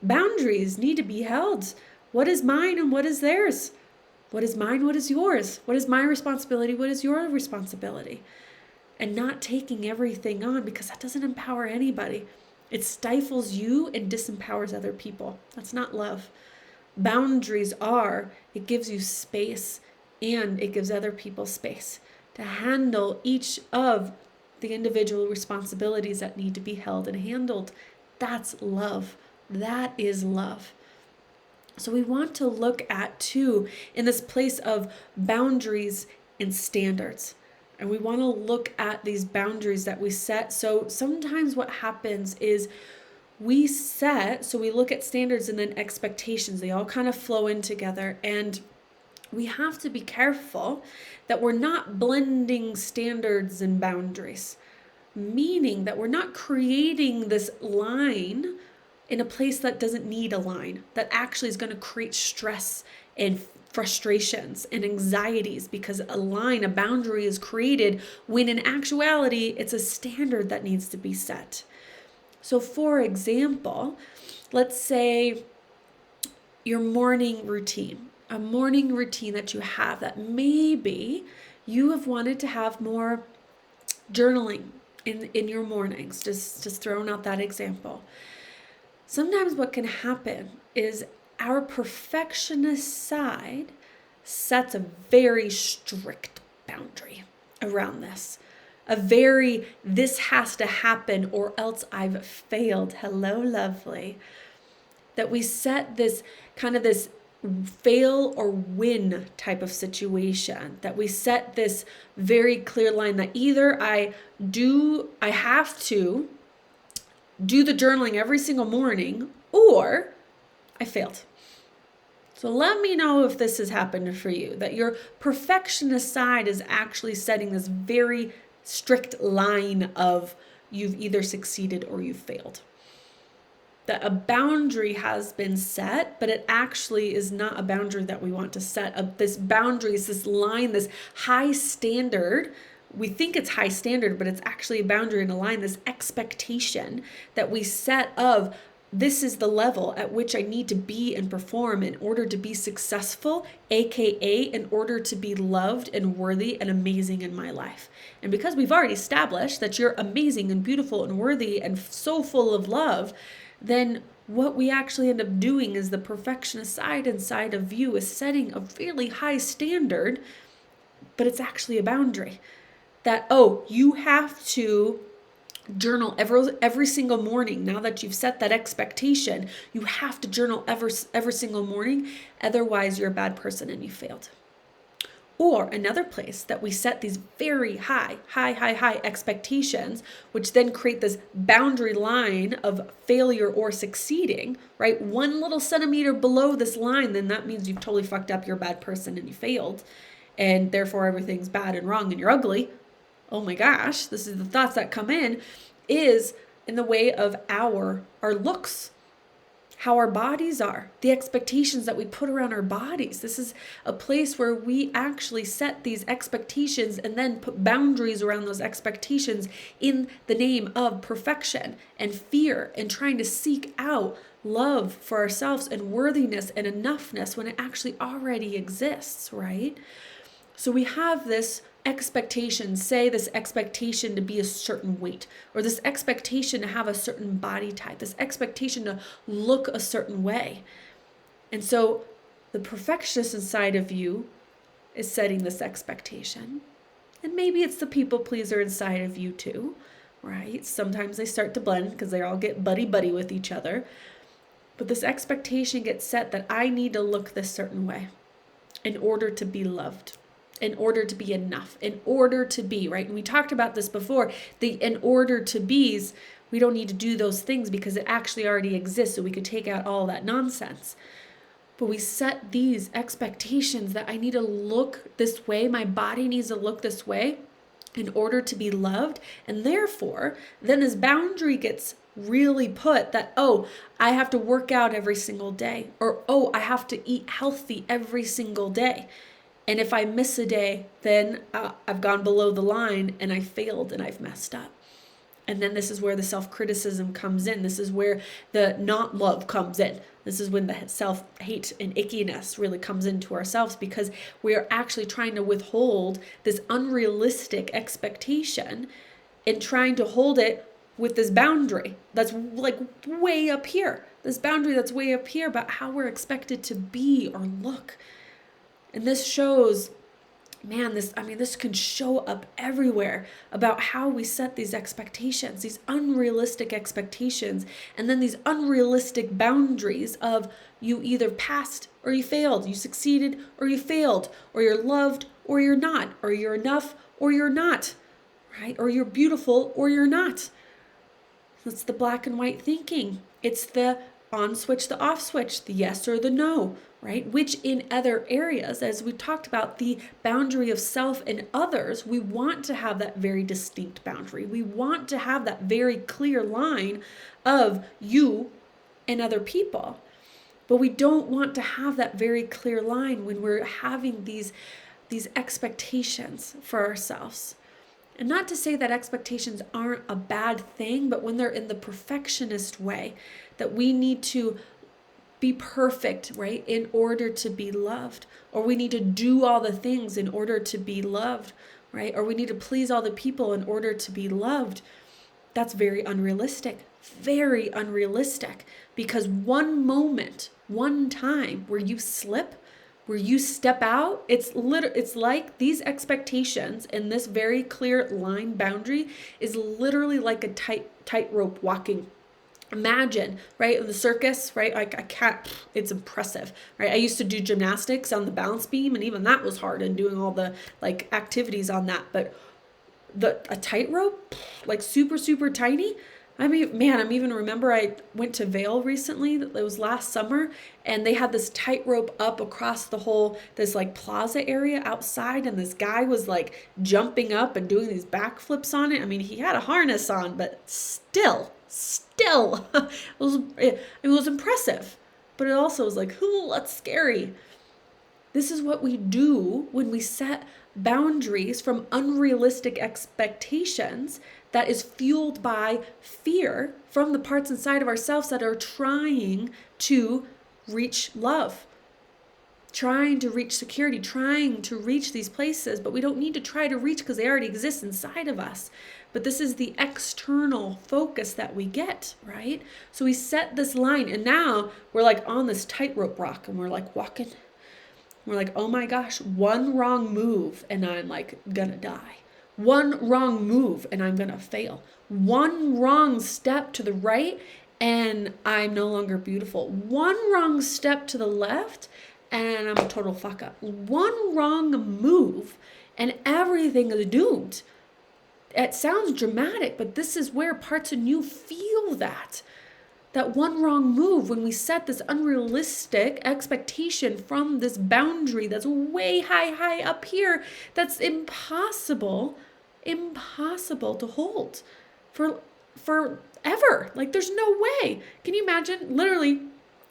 boundaries need to be held. What is mine and what is theirs? What is mine? What is yours? What is my responsibility? What is your responsibility? And not taking everything on, because that doesn't empower anybody. It stifles you and disempowers other people. That's not love. Boundaries it gives you space and it gives other people space to handle each of the individual responsibilities that need to be held and handled. That's love. That is love. So we want to look at too in this place of boundaries and standards. And we want to look at these boundaries that we set. So sometimes what happens is we look at standards and then expectations. They all kind of flow in together. And we have to be careful that we're not blending standards and boundaries, meaning that we're not creating this line in a place that doesn't need a line, that actually is going to create stress and frustrations and anxieties, because a boundary is created when in actuality it's a standard that needs to be set. So for example, let's say your morning routine, a morning routine that you have that maybe you have wanted to have more journaling in your mornings, just throwing out that example. Sometimes what can happen is our perfectionist side sets a very strict boundary around this. This has to happen or else I've failed. Hello, lovely. That we set this kind of this fail or win type of situation, that we set this very clear line that either I have to do the journaling every single morning or I failed. So let me know if this has happened for you, that your perfectionist side is actually setting this very strict line of you've either succeeded or you've failed. That a boundary has been set, but it actually is not a boundary that we want to set. This boundary is this line, this high standard. We think it's high standard, but it's actually a boundary and a line, this expectation that we set of this is the level at which I need to be and perform in order to be successful, aka in order to be loved and worthy and amazing in my life. And because we've already established that you're amazing and beautiful and worthy and so full of love, then what we actually end up doing is the perfectionist side inside of you is setting a really high standard, but it's actually a boundary. That, you have to Journal every single morning. Now that you've set that expectation, you have to journal every single morning. Otherwise, you're a bad person and you failed. Or another place that we set these very high expectations, which then create this boundary line of failure or succeeding, right? 1 little centimeter below this line, then that means you've totally fucked up, you're a bad person and you failed. And therefore everything's bad and wrong and you're ugly. Oh my gosh, this is the thoughts that come in, is in the way of our looks, how our bodies are, the expectations that we put around our bodies. This is a place where we actually set these expectations and then put boundaries around those expectations in the name of perfection and fear and trying to seek out love for ourselves and worthiness and enoughness when it actually already exists, right? So we have this expectation, say this expectation to be a certain weight, or this expectation to have a certain body type, this expectation to look a certain way. And so the perfectionist inside of you is setting this expectation. And maybe it's the people pleaser inside of you too, right? Sometimes they start to blend because they all get buddy-buddy with each other. But this expectation gets set that I need to look this certain way in order to be loved, in order to be enough, in order to be, right? And we talked about this before, the in order to be's, we don't need to do those things because it actually already exists, so we could take out all that nonsense. But we set these expectations that I need to look this way, my body needs to look this way in order to be loved, and therefore, then this boundary gets really put that, oh, I have to work out every single day, or oh, I have to eat healthy every single day. And if I miss a day, then I've gone below the line and I failed and I've messed up. And then this is where the self-criticism comes in. This is where the not love comes in. This is when the self-hate and ickiness really comes into ourselves, because we are actually trying to withhold this unrealistic expectation and trying to hold it with this boundary that's like way up here. This boundary that's way up here about how we're expected to be or look. And this shows, man, this can show up everywhere about how we set these expectations, these unrealistic expectations, and then these unrealistic boundaries of you either passed or you failed, you succeeded or you failed, or you're loved or you're not, or you're enough or you're not, right? Or you're beautiful or you're not. That's the black and white thinking. It's the on switch, the off switch, the yes or the no, right? Which in other areas, as we talked about, the boundary of self and others, we want to have that very distinct boundary. We want to have that very clear line of you and other people. But we don't want to have that very clear line when we're having these expectations for ourselves. And not to say that expectations aren't a bad thing, but when they're in the perfectionist way, that we need to be perfect, right, in order to be loved. Or we need to do all the things in order to be loved, right? Or we need to please all the people in order to be loved. That's very unrealistic, because one moment, one time where you slip, where you step out, it's like these expectations and this very clear line boundary is literally like a tightrope walking. Imagine, right, in the circus, right, like a cat, it's impressive, right? I used to do gymnastics on the balance beam, and even that was hard, and doing all the like activities on that. But a tightrope, like super, super tiny. I mean, man, I'm even remember I went to Vail recently, it was last summer, and they had this tightrope up across the whole, this like plaza area outside, and this guy was like jumping up and doing these backflips on it. I mean, he had a harness on, but still, it was impressive, but it also was like, ooh, that's scary. This is what we do when we set boundaries from unrealistic expectations that is fueled by fear from the parts inside of ourselves that are trying to reach love, trying to reach security, trying to reach these places, but we don't need to try to reach because they already exist inside of us. But this is the external focus that we get, right? So we set this line, and now we're like on this tightrope rock, and we're like walking. We're like, oh my gosh, one wrong move and I'm like gonna die. One wrong move and I'm going to fail. One wrong step to the right and I'm no longer beautiful. One wrong step to the left and I'm a total fuck up. One wrong move and everything is doomed. It sounds dramatic, but this is where parts of you feel that one wrong move, when we set this unrealistic expectation from this boundary that's way high up here, that's impossible to hold for forever. Like, there's no way. Can you imagine, literally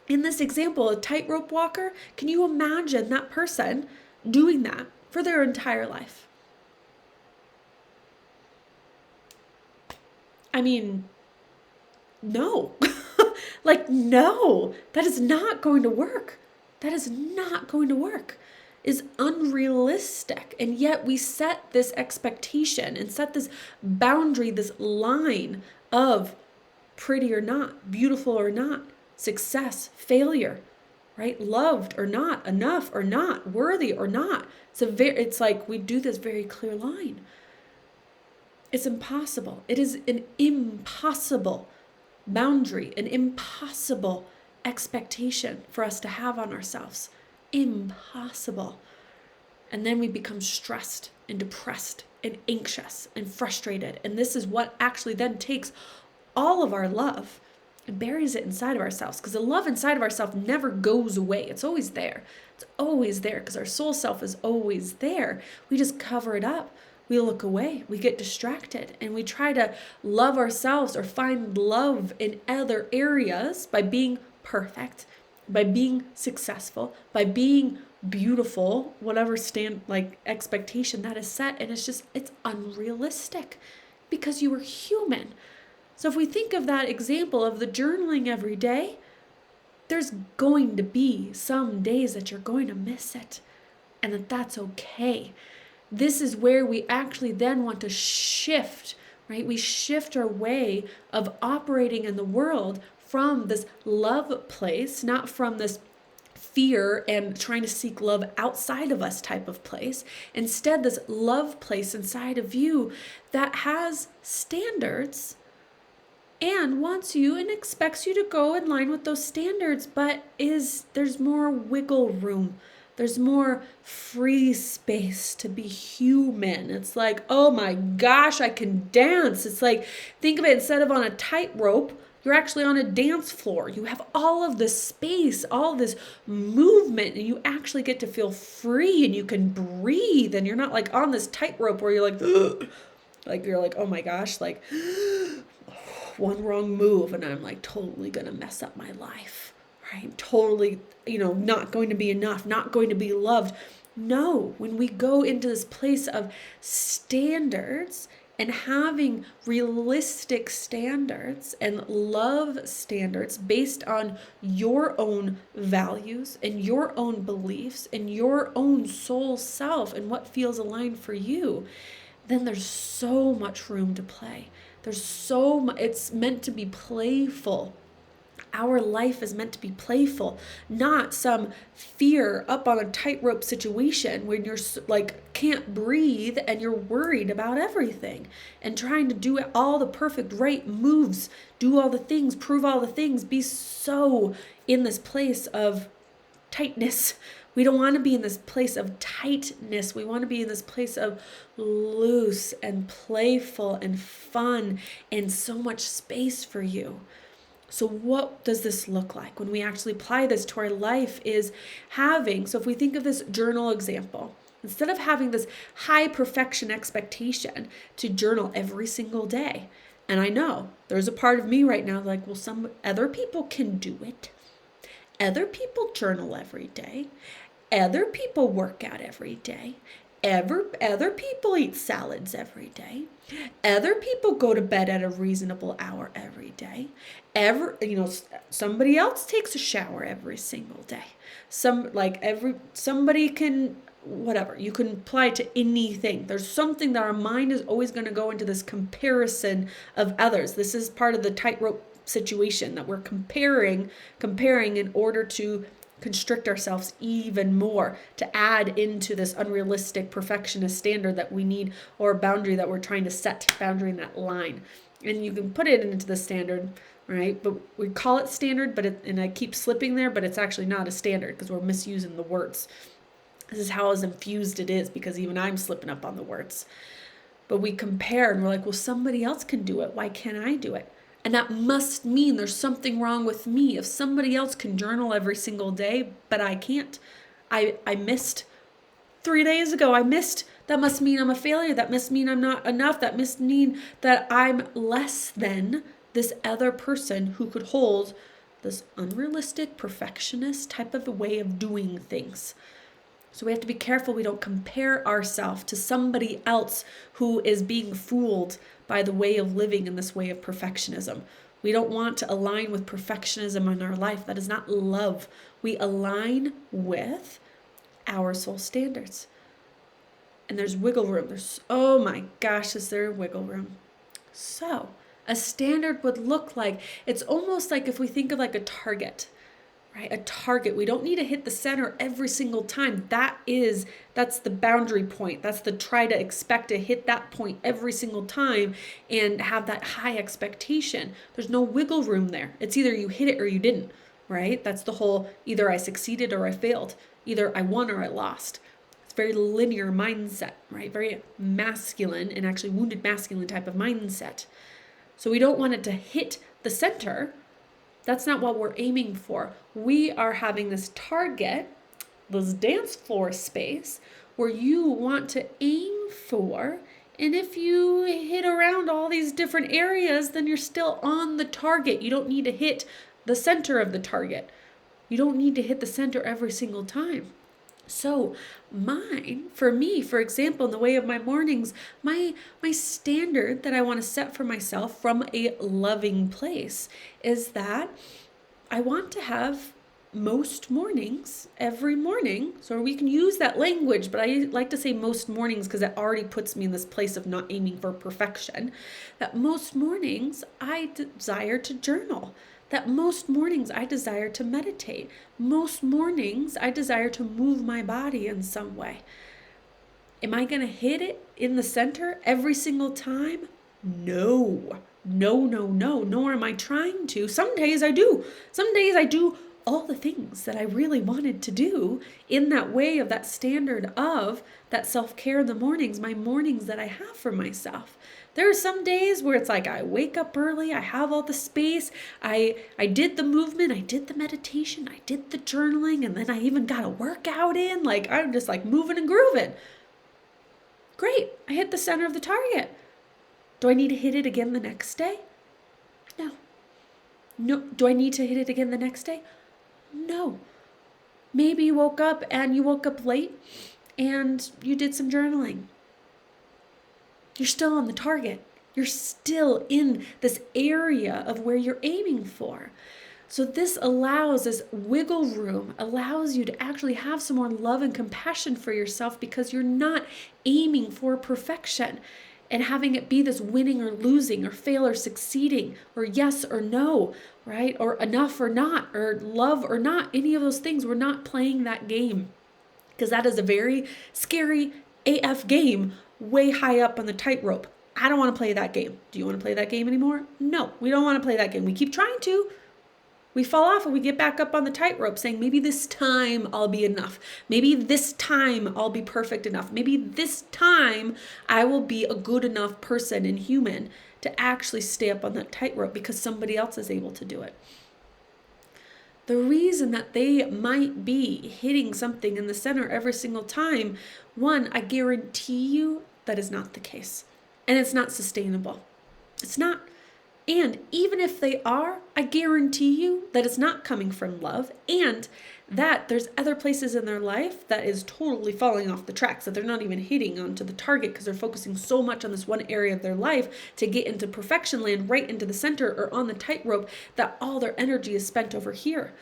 in this example, a tightrope walker? Can you imagine that person doing that for their entire life? I mean, no. Like, no, that is not going to work. That is not going to work. Is unrealistic. And yet we set this expectation and set this boundary, this line of pretty or not, beautiful or not, success, failure, right? Loved or not, enough or not, worthy or not. It's like we do this very clear line. It's impossible. It is an impossible boundary, an impossible expectation for us to have on ourselves. Impossible. And then we become stressed and depressed and anxious and frustrated. And this is what actually then takes all of our love and buries it inside of ourselves, because the love inside of ourselves never goes away. It's always there. It's always there because our soul self is always there. We just cover it up. We look away, we get distracted, and we try to love ourselves or find love in other areas by being perfect, by being successful, by being beautiful, whatever expectation that is set. And it's unrealistic because you are human. So if we think of that example of the journaling every day, there's going to be some days that you're going to miss it, and that's okay. This is where we actually then want to shift, right? We shift our way of operating in the world from this love place, not from this fear and trying to seek love outside of us type of place. Instead, this love place inside of you that has standards and wants you and expects you to go in line with those standards, but there's more wiggle room. There's more free space to be human. It's like, oh my gosh, I can dance. It's like, think of it, instead of on a tightrope, you're actually on a dance floor. You have all of this space, all this movement, and you actually get to feel free and you can breathe, and you're not like on this tightrope where you're like, ugh. Like you're like, oh my gosh, like one wrong move and I'm like totally gonna mess up my life. Right? Totally, not going to be enough, not going to be loved. No, when we go into this place of standards and having realistic standards and love standards based on your own values and your own beliefs and your own soul self and what feels aligned for you, then there's so much room to play. There's so much, it's meant to be playful. Our life is meant to be playful, not some fear up on a tightrope situation when you're like can't breathe and you're worried about everything and trying to do all the perfect right moves, do all the things, prove all the things, be so in this place of tightness. We don't want to be in this place of tightness. We want to be in this place of loose and playful and fun and so much space for you. So what does this look like when we actually apply this to our life is so if we think of this journal example, instead of having this high perfection expectation to journal every single day, and I know there's a part of me right now like, well, some other people can do it. Other people journal every day. Other people work out every day. Other people eat salads every day. Other people go to bed at a reasonable hour every day. Somebody else takes a shower every single day. Somebody can, whatever, you can apply it to anything. There's something that our mind is always going to go into this comparison of others. This is part of the tightrope situation that we're comparing in order to constrict ourselves even more to add into this unrealistic perfectionist standard that we need, or boundary that we're trying to set, boundary in that line. And you can put it into the standard, right? But we call it standard, and I keep slipping there, but it's actually not a standard because we're misusing the words. This is how as infused it is, because even I'm slipping up on the words. But we compare and we're like, well, somebody else can do it. Why can't I do it? And that must mean there's something wrong with me. If somebody else can journal every single day, but I can't. I missed 3 days ago. I missed. That must mean I'm a failure. That must mean I'm not enough. That must mean that I'm less than this other person who could hold this unrealistic, perfectionist type of a way of doing things. So we have to be careful we don't compare ourselves to somebody else who is being fooled by the way of living in this way of perfectionism. We don't want to align with perfectionism in our life. That is not love. We align with our soul standards. And there's wiggle room. Oh my gosh, is there wiggle room? So a standard would look like, it's almost like if we think of like a target. Right? A target. We don't need to hit the center every single time. That's the boundary point. That's the try to expect to hit that point every single time and have that high expectation. There's no wiggle room there. It's either you hit it or you didn't, right? That's the whole either I succeeded or I failed. Either I won or I lost. It's very linear mindset, right? Very masculine and actually wounded masculine type of mindset. So we don't want it to hit the center. That's not what we're aiming for. We are having this target, this dance floor space, where you want to aim for. And if you hit around all these different areas, then you're still on the target. You don't need to hit the center of the target. You don't need to hit the center every single time. So for me, for example, in the way of my mornings, my standard that I want to set for myself from a loving place is that I want to have most mornings, every morning. So we can use that language, but I like to say most mornings because it already puts me in this place of not aiming for perfection. That most mornings I desire to journal. That most mornings I desire to meditate. Most mornings I desire to move my body in some way. Am I going to hit it in the center every single time? No, nor am I trying to. Some days I do. Some days I do all the things that I really wanted to do in that way of that standard of that self-care in the mornings, my mornings that I have for myself. There are some days where it's like I wake up early, I have all the space, I did the movement, I did the meditation, I did the journaling, and then I even got a workout in. Like I'm just like moving and grooving. Great, I hit the center of the target. Do I need to hit it again the next day? No. Do I need to hit it again the next day? No. Maybe you woke up late and you did some journaling. You're still on the target. You're still in this area of where you're aiming for. So this wiggle room allows you to actually have some more love and compassion for yourself because you're not aiming for perfection and having it be this winning or losing or fail or succeeding or yes or no, right? Or enough or not, or love or not, any of those things. We're not playing that game because that is a very scary AF game way high up on the tightrope. I don't want to play that game. Do you want to play that game anymore? No, we don't want to play that game. We keep trying to. We fall off and we get back up on the tightrope saying, maybe this time I'll be enough. Maybe this time I'll be perfect enough. Maybe this time I will be a good enough person and human to actually stay up on that tightrope because somebody else is able to do it. The reason that they might be hitting something in the center every single time, one, I guarantee you that is not the case. And it's not sustainable. It's not. And even if they are, I guarantee you that it's not coming from love and that there's other places in their life that is totally falling off the tracks, that they're not even hitting onto the target because they're focusing so much on this one area of their life to get into perfection land, right into the center or on the tightrope, that all their energy is spent over here.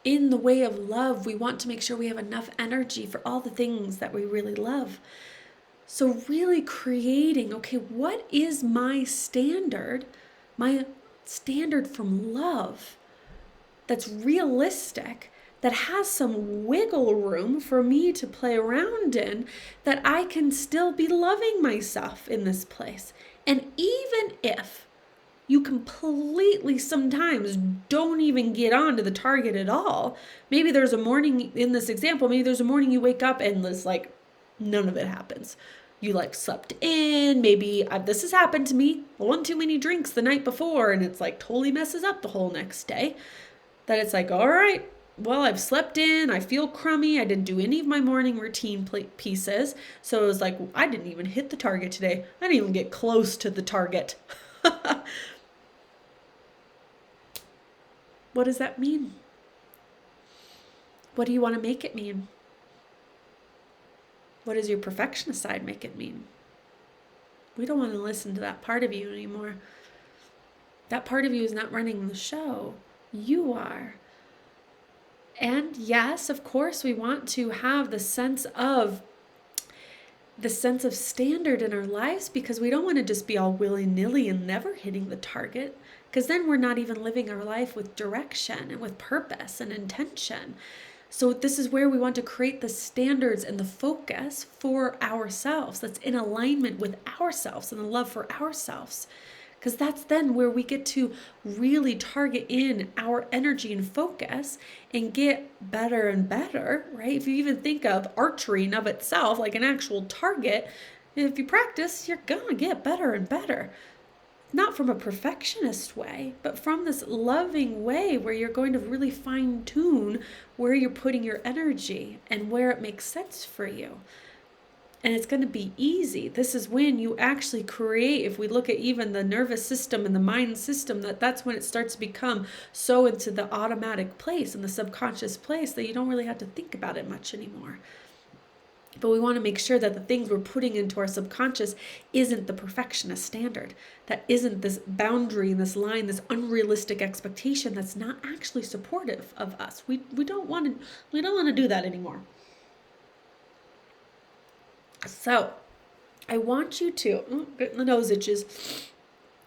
In the way of love, we want to make sure we have enough energy for all the things that we really love. So really creating, okay, what is my standard from love? that's realistic, that has some wiggle room for me to play around in, that I can still be loving myself in this place. And even if you completely sometimes don't even get onto the target at all, maybe there's a morning in this example, maybe there's a morning you wake up and it's like none of it happens. You like slept in, maybe this has happened to me, one too many drinks the night before, and it's like totally messes up the whole next day. That it's like, all right, well, I've slept in, I feel crummy, I didn't do any of my morning routine pieces. So it was like, I didn't even hit the target today. I didn't even get close to the target. What does that mean? What do you want to make it mean? What does your perfectionist side make it mean? We don't want to listen to that part of you anymore. That part of you is not running the show. You are. And yes, of course, we want to have the sense of standard in our lives, because we don't want to just be all willy-nilly and never hitting the target, because then we're not even living our life with direction and with purpose and intention. So this is where we want to create the standards and the focus for ourselves that's in alignment with ourselves and the love for ourselves. Because that's then where we get to really target in our energy and focus and get better and better, right? If you even think of archery in of itself, like an actual target, if you practice, you're gonna get better and better. Not from a perfectionist way, but from this loving way where you're going to really fine tune where you're putting your energy and where it makes sense for you. And it's going to be easy. This is when you actually create, if we look at even the nervous system and the mind system, that's when it starts to become so into the automatic place and the subconscious place that you don't really have to think about it much anymore. But we want to make sure that the things we're putting into our subconscious isn't the perfectionist standard. That isn't this boundary, this line, this unrealistic expectation that's not actually supportive of us. We don't want to do that anymore. So I want you to, getting the nose itches,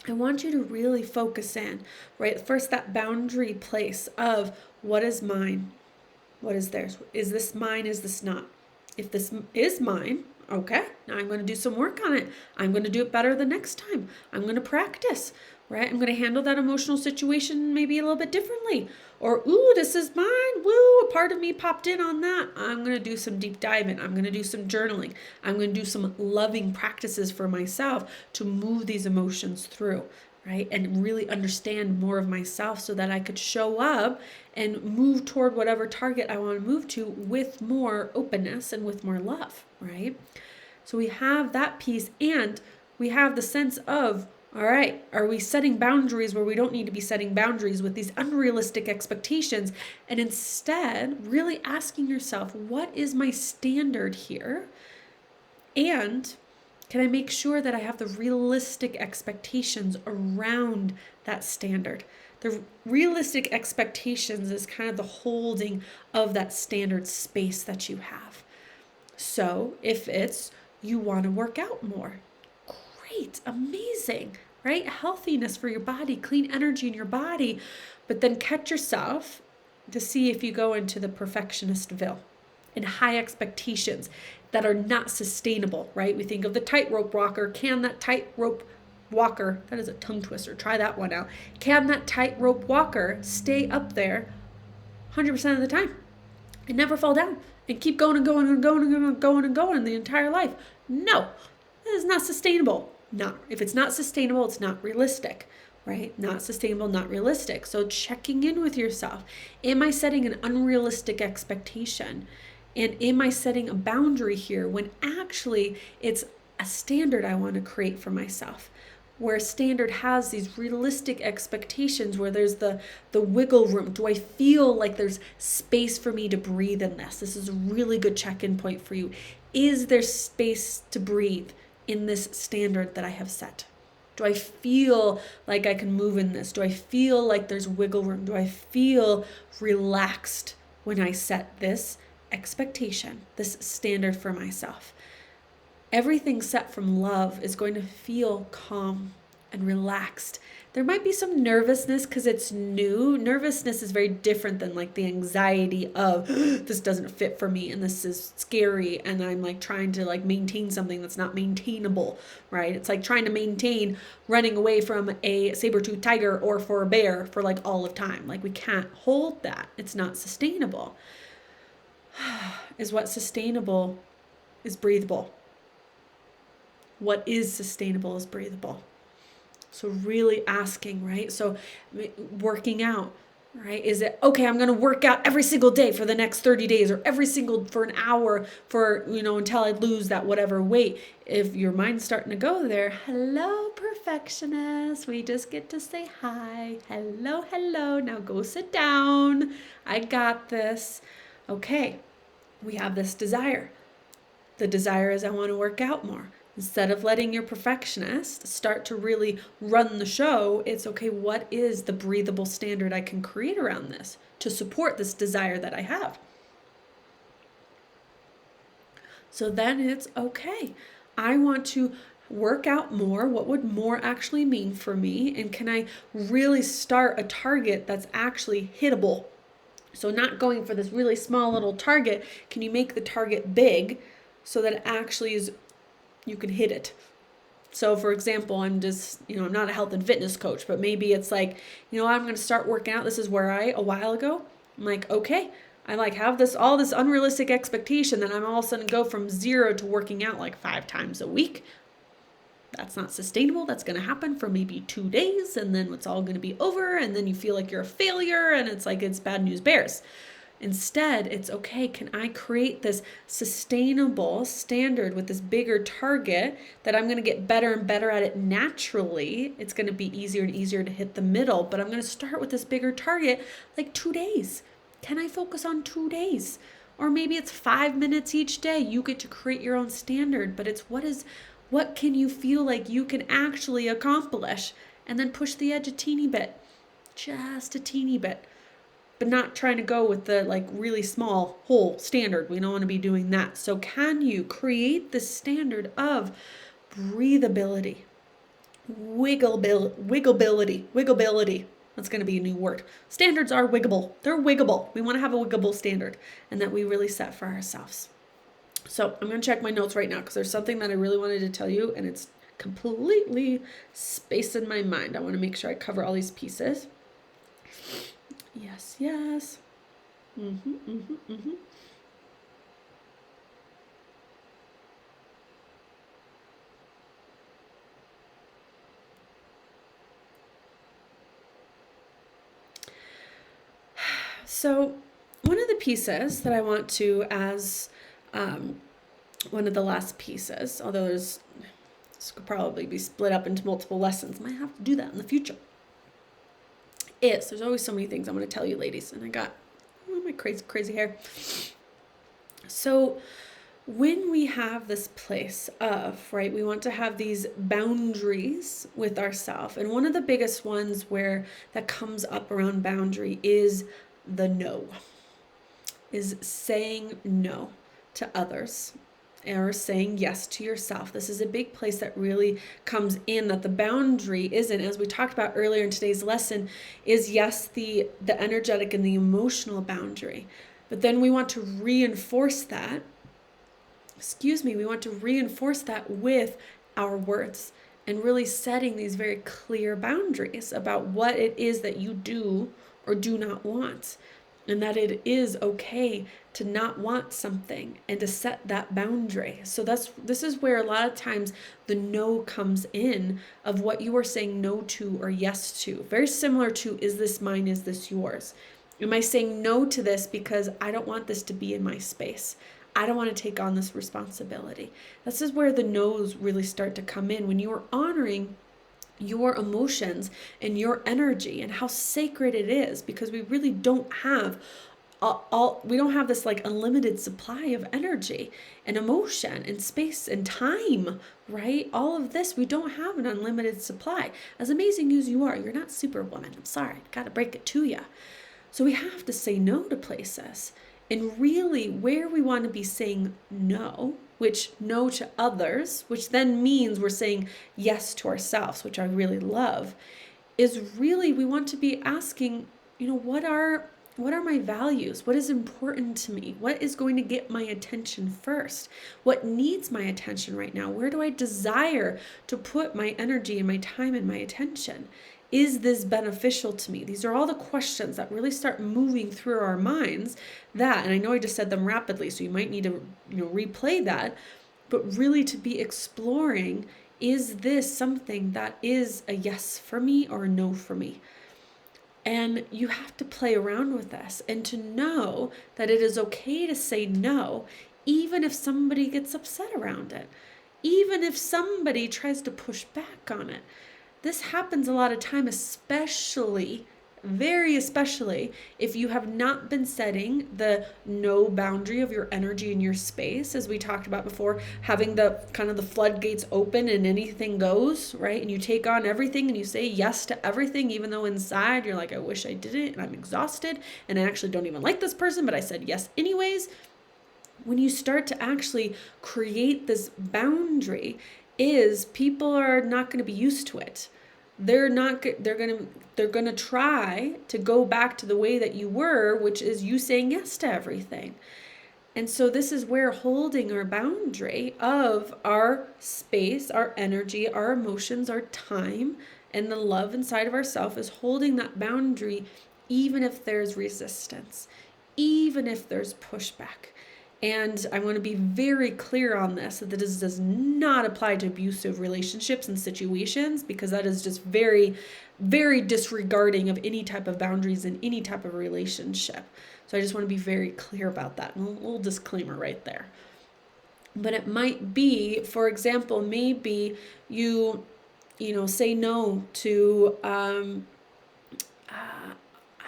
I want you to really focus in, right? First, that boundary place of what is mine? What is theirs? Is this mine? Is this not? If this is mine, okay, now I'm going to do some work on it. I'm going to do it better the next time. I'm going to practice, right? I'm going to handle that emotional situation maybe a little bit differently. Or, ooh, this is mine. Woo, a part of me popped in on that. I'm going to do some deep diving. I'm going to do some journaling. I'm going to do some loving practices for myself to move these emotions through, right? And really understand more of myself so that I could show up and move toward whatever target I want to move to with more openness and with more love, right? So we have that piece, and we have the sense of, all right, are we setting boundaries where we don't need to be setting boundaries with these unrealistic expectations, and instead really asking yourself, what is my standard here? And can I make sure that I have the realistic expectations around that standard? The realistic expectations is kind of the holding of that standard space that you have. So if it's you want to work out more, great, amazing, right? Healthiness for your body, clean energy in your body, but then catch yourself to see if you go into the perfectionistville and high expectations that are not sustainable, right? We think of the tightrope walker. Can that tightrope walker, that is a tongue twister, try that one out. Can that tightrope walker stay up there 100% of the time and never fall down and keep going and going and going and going and going the entire life? No, that is not sustainable. If it's not sustainable, it's not realistic, right? Not sustainable, not realistic. So checking in with yourself. Am I setting an unrealistic expectation? And am I setting a boundary here when actually it's a standard I want to create for myself? Where a standard has these realistic expectations, where there's the wiggle room. Do I feel like there's space for me to breathe in this? This is a really good check-in point for you. Is there space to breathe in this standard that I have set? Do I feel like I can move in this? Do I feel like there's wiggle room? Do I feel relaxed when I set this expectation, this standard for myself? Everything set from love is going to feel calm, and relaxed. There might be some nervousness because it's new. Nervousness is very different than like the anxiety of this doesn't fit for me and this is scary and I'm like trying to like maintain something that's not maintainable, right? It's like trying to maintain running away from a saber-toothed tiger or for a bear for like all of time. Like we can't hold that. It's not sustainable. Is what sustainable is breathable. What is sustainable is breathable. So really asking, right? So working out, right? Is it, okay, I'm going to work out every single day for the next 30 days or for an hour for, until I lose that whatever weight. If your mind's starting to go there, hello, perfectionist. We just get to say hi. Hello, hello. Now go sit down. I got this. Okay, we have this desire. The desire is I want to work out more. Instead of letting your perfectionist start to really run the show, it's okay, what is the breathable standard I can create around this to support this desire that I have? So then it's okay. I want to work out more. What would more actually mean for me? And can I really start a target that's actually hittable? So not going for this really small little target. Can you make the target big so that it actually is, you can hit it? So for example, I'm just, I'm not a health and fitness coach, but maybe it's like, I'm going to start working out. This is where a while ago, I'm like, okay, I like have all this unrealistic expectation that I'm all of a sudden go from 0 to working out like 5 times a week. That's not sustainable. That's going to happen for maybe 2 days and then it's all going to be over and then you feel like you're a failure and it's like it's bad news bears. Instead, it's okay, can I create this sustainable standard with this bigger target that I'm going to get better and better at it naturally? It's going to be easier and easier to hit the middle, but I'm going to start with this bigger target, like 2 days. Can I focus on 2 days? Or maybe it's 5 minutes each day. You get to create your own standard, but it's what can you feel like you can actually accomplish? And then push the edge a teeny bit, just a teeny bit. But not trying to go with the like really small whole standard. We don't want to be doing that. So can you create the standard of breathability, wiggleability. That's going to be a new word. Standards are wiggable. They're wiggable. We want to have a wiggable standard and that we really set for ourselves. So I'm going to check my notes right now because there's something that I really wanted to tell you and it's completely spaced in my mind. I want to make sure I cover all these pieces. Yes, yes. So one of the pieces that I want to, as one of the last pieces, although this could probably be split up into multiple lessons, might have to do that in the future, there's always so many things I want to tell you, ladies, and I got my crazy hair. So when we have this place of, right, we want to have these boundaries with ourselves, and one of the biggest ones that comes up around boundary is the no, is saying no to others or saying yes to yourself. This is a big place that really comes in, that the boundary isn't, as we talked about earlier in today's lesson, is yes, the energetic and the emotional boundary. But then we want to reinforce that, we want to reinforce that with our words and really setting these very clear boundaries about what it is that you do or do not want. And that it is okay to not want something and to set that boundary. So this is where a lot of times the no comes in, of what you are saying no to or yes to. Very similar to, is this mine, is this yours? Am I saying no to this because I don't want this to be in my space? I don't want to take on this responsibility. This is where the no's really start to come in, when you are honoring your emotions and your energy and how sacred it is, because we really don't have we don't have this like unlimited supply of energy and emotion and space and time, right? All of this, we don't have an unlimited supply. As amazing as you are, you're not Superwoman. I'm sorry, gotta break it to you. So we have to say no to places. And really, where we want to be saying no which no to others, which then means we're saying yes to ourselves, which I really love, is really we want to be asking, what are my values? What is important to me? What is going to get my attention first? What needs my attention right now? Where do I desire to put my energy and my time and my attention? Is this beneficial to me? These are all the questions that really start moving through our minds and I know I just said them rapidly, so you might need to, replay that, but really to be exploring, is this something that is a yes for me or a no for me? And you have to play around with this and to know that it is okay to say no, even if somebody gets upset around it, even if somebody tries to push back on it. This happens a lot of time, very especially, if you have not been setting the no boundary of your energy in your space, as we talked about before, having the kind of the floodgates open and anything goes, right? And you take on everything and you say yes to everything, even though inside you're like, I wish I didn't, and I'm exhausted, and I actually don't even like this person, but I said yes anyways. When you start to actually create this boundary, people are not going to be used to it. They're going to try to go back to the way that you were, which is you saying yes to everything. And so this is where holding our boundary of our space, our energy, our emotions, our time, and the love inside of ourselves is holding that boundary, even if there's resistance, even if there's pushback. And I want to be very clear on this, that this does not apply to abusive relationships and situations, because that is just very, very disregarding of any type of boundaries in any type of relationship. So I just want to be very clear about that. And a little disclaimer right there. But it might be, for example, maybe you say no to, I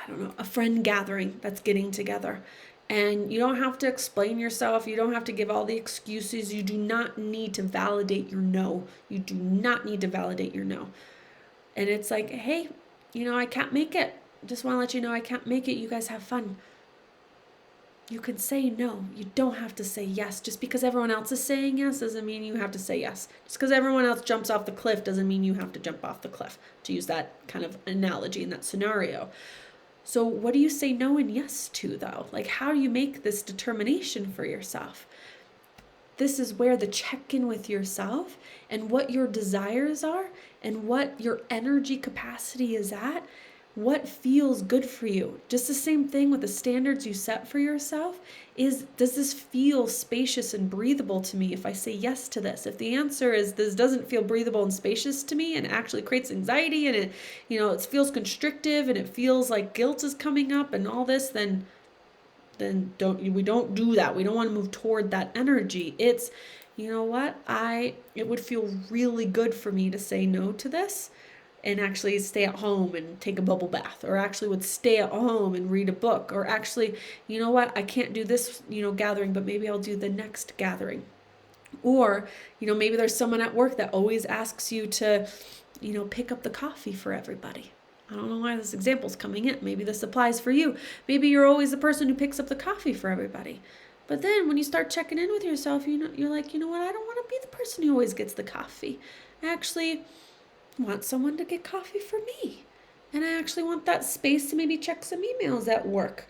don't know, a friend gathering that's getting together. And you don't have to explain yourself. You don't have to give all the excuses. You do not need to validate your no. You do not need to validate your no. And it's like, hey, I can't make it. Just want to let you know I can't make it. You guys have fun. You can say no. You don't have to say yes. Just because everyone else is saying yes doesn't mean you have to say yes. Just because everyone else jumps off the cliff doesn't mean you have to jump off the cliff, to use that kind of analogy in that scenario. So what do you say no and yes to, though? Like, how do you make this determination for yourself? This is where the check-in with yourself and what your desires are and what your energy capacity is at, what feels good for you. Just the same thing with the standards you set for yourself is, does this feel spacious and breathable to me if I say yes to this? If the answer is this doesn't feel breathable and spacious to me and actually creates anxiety and it feels constrictive and it feels like guilt is coming up and all this, then we don't do that. We don't want to move toward that energy. It's, it would feel really good for me to say no to this and actually stay at home and take a bubble bath, or actually would stay at home and read a book, or actually, I can't do this, gathering, but maybe I'll do the next gathering. Or, maybe there's someone at work that always asks you to, pick up the coffee for everybody. I don't know why this example's coming in. Maybe this applies for you. Maybe you're always the person who picks up the coffee for everybody. But then when you start checking in with yourself, you're like, I don't want to be the person who always gets the coffee. I actually want someone to get coffee for me. And I actually want that space to maybe check some emails at work.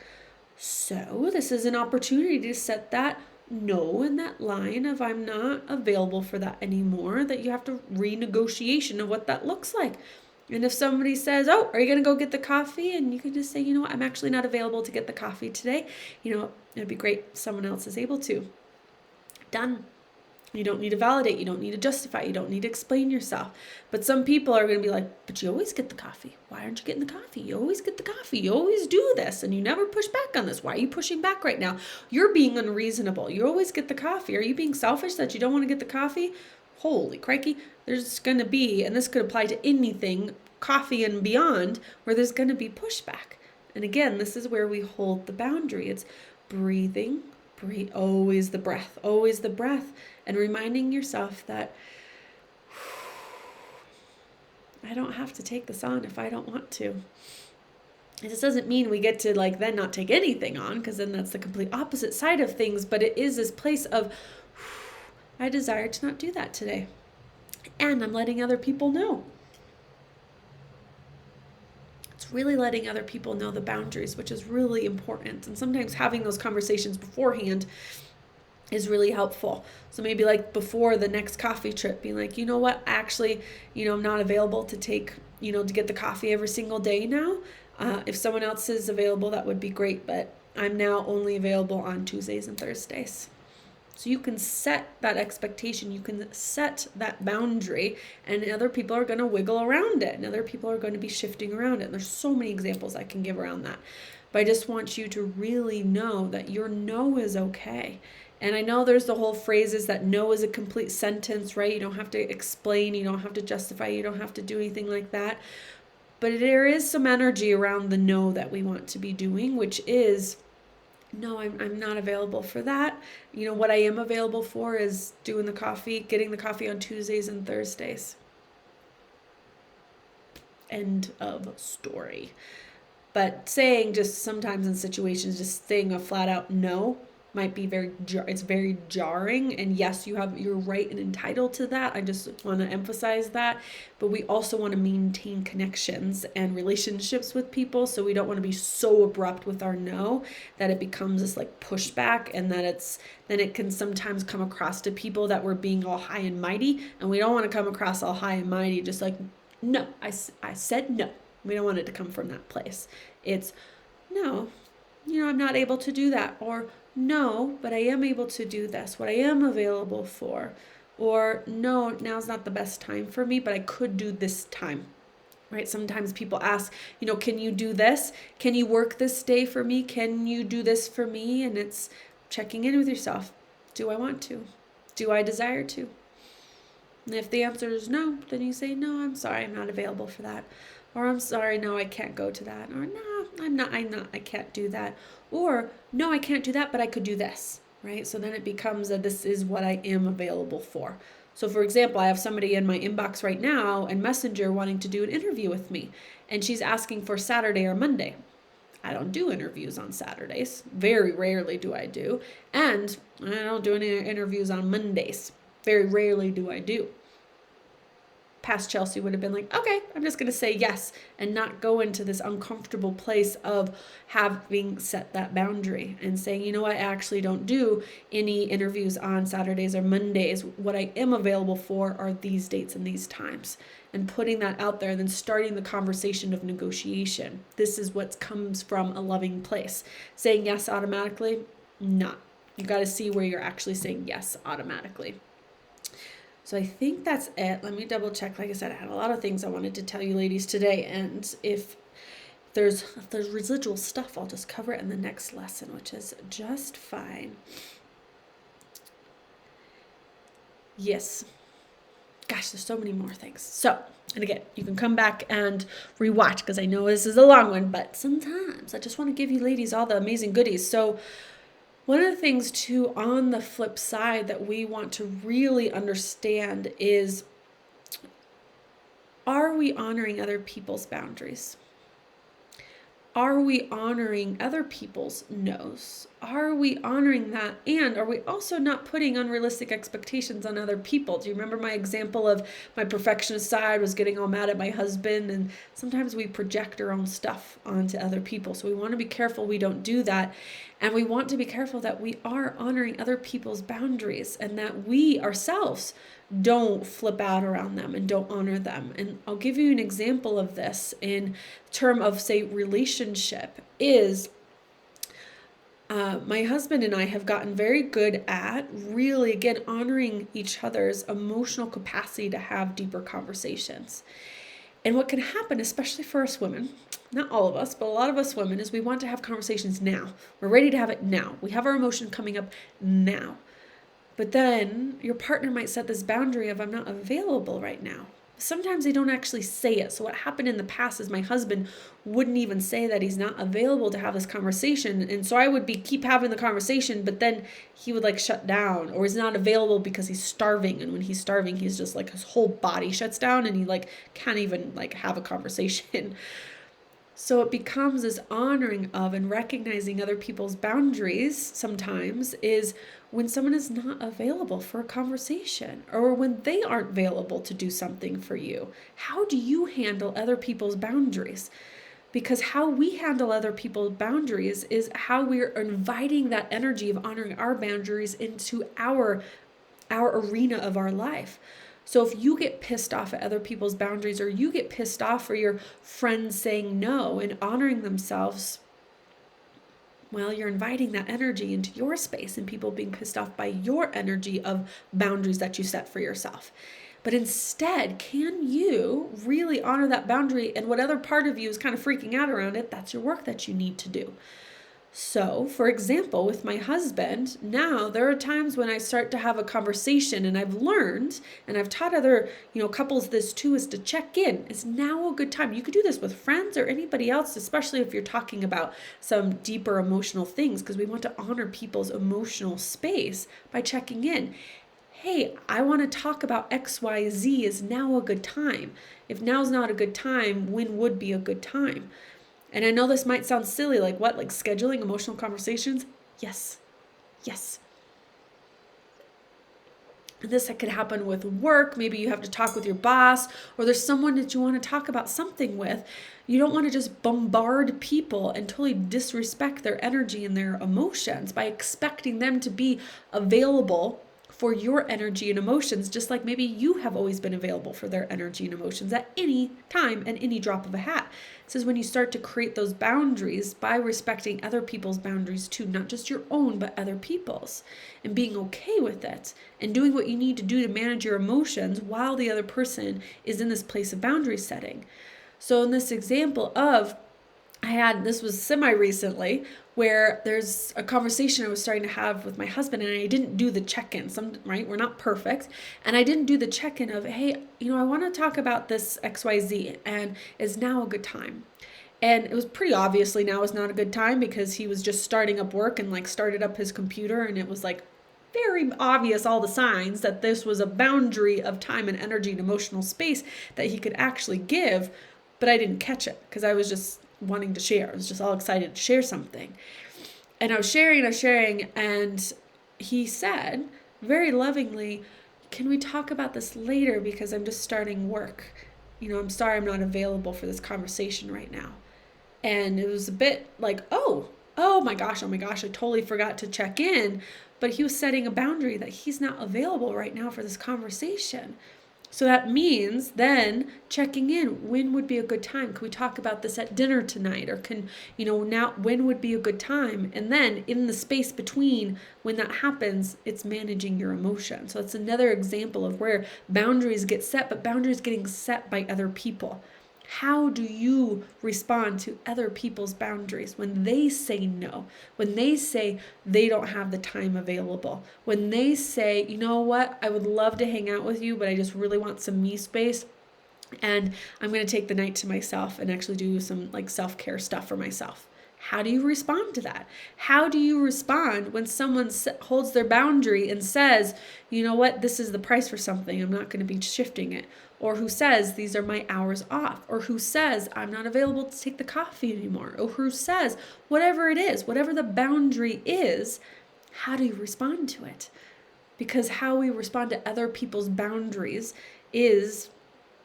So this is an opportunity to set that no in that line of I'm not available for that anymore, that you have to renegotiation of what that looks like. And if somebody says, oh, are you going to go get the coffee? And you can just say, I'm actually not available to get the coffee today. It'd be great if someone else is able to. Done. You don't need to validate. You don't need to justify. You don't need to explain yourself. But some people are going to be like, but you always get the coffee. Why aren't you getting the coffee? You always get the coffee. You always do this and you never push back on this. Why are you pushing back right now? You're being unreasonable. You always get the coffee. Are you being selfish that you don't want to get the coffee? Holy crikey. There's going to be, and this could apply to anything, coffee and beyond, where there's going to be pushback. And again, this is where we hold the boundary. It's breathing, always the breath, and reminding yourself that I don't have to take this on if I don't want to. This doesn't mean we get to then not take anything on, because then that's the complete opposite side of things, but it is this place of I desire to not do that today. And I'm letting other people know. It's really letting other people know the boundaries, which is really important. And sometimes having those conversations beforehand is really helpful. So maybe like before the next coffee trip, being like, you know what, actually, I'm not available to take, to get the coffee every single day now. If someone else is available, that would be great, but I'm now only available on Tuesdays and Thursdays. So you can set that expectation, you can set that boundary, and other people are going to wiggle around it, and other people are going to be shifting around it. And there's so many examples I can give around that. But I just want you to really know that your no is okay. And I know there's the whole phrases that no is a complete sentence, right? You don't have to explain, you don't have to justify, you don't have to do anything like that. But there is some energy around the no that we want to be doing, which is, no, I'm not available for that. What I am available for is getting the coffee on Tuesdays and Thursdays. End of story. But saying just sometimes in situations, just saying a flat out no might be it's very jarring. And yes, you're right and entitled to that. I just want to emphasize that. But we also want to maintain connections and relationships with people. So we don't want to be so abrupt with our no that it becomes this like pushback, and that then it can sometimes come across to people that we're being all high and mighty. And we don't want to come across all high and mighty, just like, no, I said no. We don't want it to come from that place. It's, no, I'm not able to do that. Or, no, but I am able to do this, what I am available for. Or, no, now's not the best time for me, but I could do this time. Right? Sometimes people ask, can you do this? Can you work this day for me? Can you do this for me? And it's checking in with yourself. Do I want to? Do I desire to? And if the answer is no, then you say, no, I'm sorry, I'm not available for that. Or I'm sorry, no, I can't go to that. Or no, I can't do that. Or no, I can't do that, but I could do this, right? So then it becomes this is what I am available for. So for example, I have somebody in my inbox right now and Messenger wanting to do an interview with me, and she's asking for Saturday or Monday. I don't do interviews on Saturdays. Very rarely do I do. And I don't do any interviews on Mondays. Very rarely do I do. Past Chelsea would have been like, okay, I'm just going to say yes and not go into this uncomfortable place of having set that boundary and saying, you know what, I actually don't do any interviews on Saturdays or Mondays. What I am available for are these dates and these times, and putting that out there and then starting the conversation of negotiation. This is what comes from a loving place. Saying yes automatically, not. You got to see where you're actually saying yes automatically. So I think that's it. Let me double check. Like I said, I had a lot of things I wanted to tell you ladies today. And if there's residual stuff, I'll just cover it in the next lesson, which is just fine. Yes. Gosh, there's so many more things. So, and again, you can come back and rewatch, because I know this is a long one, but sometimes I just want to give you ladies all the amazing goodies. So one of the things too, on the flip side, that we want to really understand is, are we honoring other people's boundaries? Are we honoring other people's no's? Are we honoring that? And are we also not putting unrealistic expectations on other people? Do you remember my example of my perfectionist side was getting all mad at my husband? And sometimes we project our own stuff onto other people. So we want to be careful we don't do that. And we want to be careful that we are honoring other people's boundaries, and that we ourselves don't flip out around them and don't honor them. And I'll give you an example of this in term of, say, relationship is my husband and I have gotten very good at really, again, honoring each other's emotional capacity to have deeper conversations. And what can happen, especially for us women, not all of us, but a lot of us women, is we want to have conversations now. We're ready to have it now. We have our emotion coming up now. But then your partner might set this boundary of, I'm not available right now. Sometimes they don't actually say it. So what happened in the past is my husband wouldn't even say that he's not available to have this conversation. And so I would keep having the conversation, but then he would shut down, or he's not available because he's starving. And when he's starving, he's just his whole body shuts down, and he can't even have a conversation. So it becomes this honoring of and recognizing other people's boundaries sometimes is when someone is not available for a conversation or when they aren't available to do something for you? How do you handle other people's boundaries? Because how we handle other people's boundaries is how we're inviting that energy of honoring our boundaries into our arena of our life. So if you get pissed off at other people's boundaries, or you get pissed off for your friends saying no and honoring themselves, well, you're inviting that energy into your space and people being pissed off by your energy of boundaries that you set for yourself. But instead, can you really honor that boundary, and what other part of you is kind of freaking out around it? That's your work that you need to do. So, for example, with my husband, now there are times when I start to have a conversation, and I've learned, and I've taught other, couples this too, is to check in. Is now a good time? You could do this with friends or anybody else, especially if you're talking about some deeper emotional things, because we want to honor people's emotional space by checking in. Hey, I want to talk about XYZ. Is now a good time? If now's not a good time, when would be a good time? And I know this might sound silly, like what? Like scheduling emotional conversations? Yes. Yes. And this could happen with work. Maybe you have to talk with your boss, or there's someone that you want to talk about something with. You don't want to just bombard people and totally disrespect their energy and their emotions by expecting them to be available for your energy and emotions, just like maybe you have always been available for their energy and emotions at any time and any drop of a hat. This is when you start to create those boundaries by respecting other people's boundaries too, not just your own, but other people's, and being okay with it and doing what you need to do to manage your emotions while the other person is in this place of boundary setting. So in this example of, this was semi-recently, where there's a conversation I was starting to have with my husband, and I didn't do the check-in. Right? We're not perfect. And I didn't do the check-in of, hey, I want to talk about this XYZ, and is now a good time? And it was pretty obviously now is not a good time, because he was just starting up work and started up his computer, and it was very obvious, all the signs that this was a boundary of time and energy and emotional space that he could actually give, but I didn't catch it because I was just wanting to share. I was just all excited to share something. And I was sharing, and he said very lovingly, can we talk about this later, because I'm just starting work. I'm sorry I'm not available for this conversation right now. And it was a bit like, oh my gosh, I totally forgot to check in. But he was setting a boundary that he's not available right now for this conversation. So that means then checking in, when would be a good time? Can we talk about this at dinner tonight? Or now when would be a good time? And then in the space between when that happens, it's managing your emotion. So it's another example of where boundaries get set, but boundaries getting set by other people. How do you respond to other people's boundaries when they say no? When they say they don't have the time available? When they say, you know what, I would love to hang out with you, but I just really want some me space, and I'm going to take the night to myself and actually do some self-care stuff for myself. How do you respond to that? How do you respond when someone holds their boundary and says, you know what, this is the price for something, I'm not going to be shifting it? Or who says, these are my hours off? Or who says, I'm not available to take the coffee anymore? Or who says, whatever it is, whatever the boundary is, how do you respond to it? Because how we respond to other people's boundaries is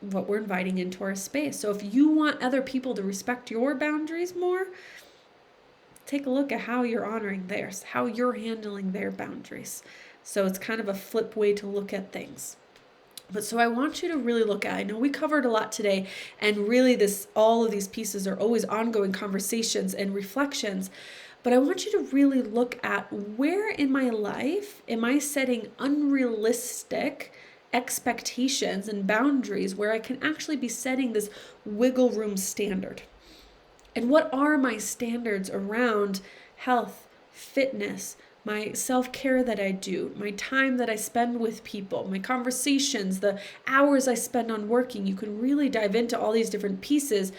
what we're inviting into our space. So if you want other people to respect your boundaries more, take a look at how you're honoring theirs, how you're handling their boundaries. So it's kind of a flip way to look at things. But so I want you to really look at, I know we covered a lot today, and really all of these pieces are always ongoing conversations and reflections, but I want you to really look at, where in my life am I setting unrealistic expectations and boundaries where I can actually be setting this wiggle room standard? And what are my standards around health, fitness, my self-care that I do, my time that I spend with people, my conversations, the hours I spend on working? You can really dive into all these different pieces,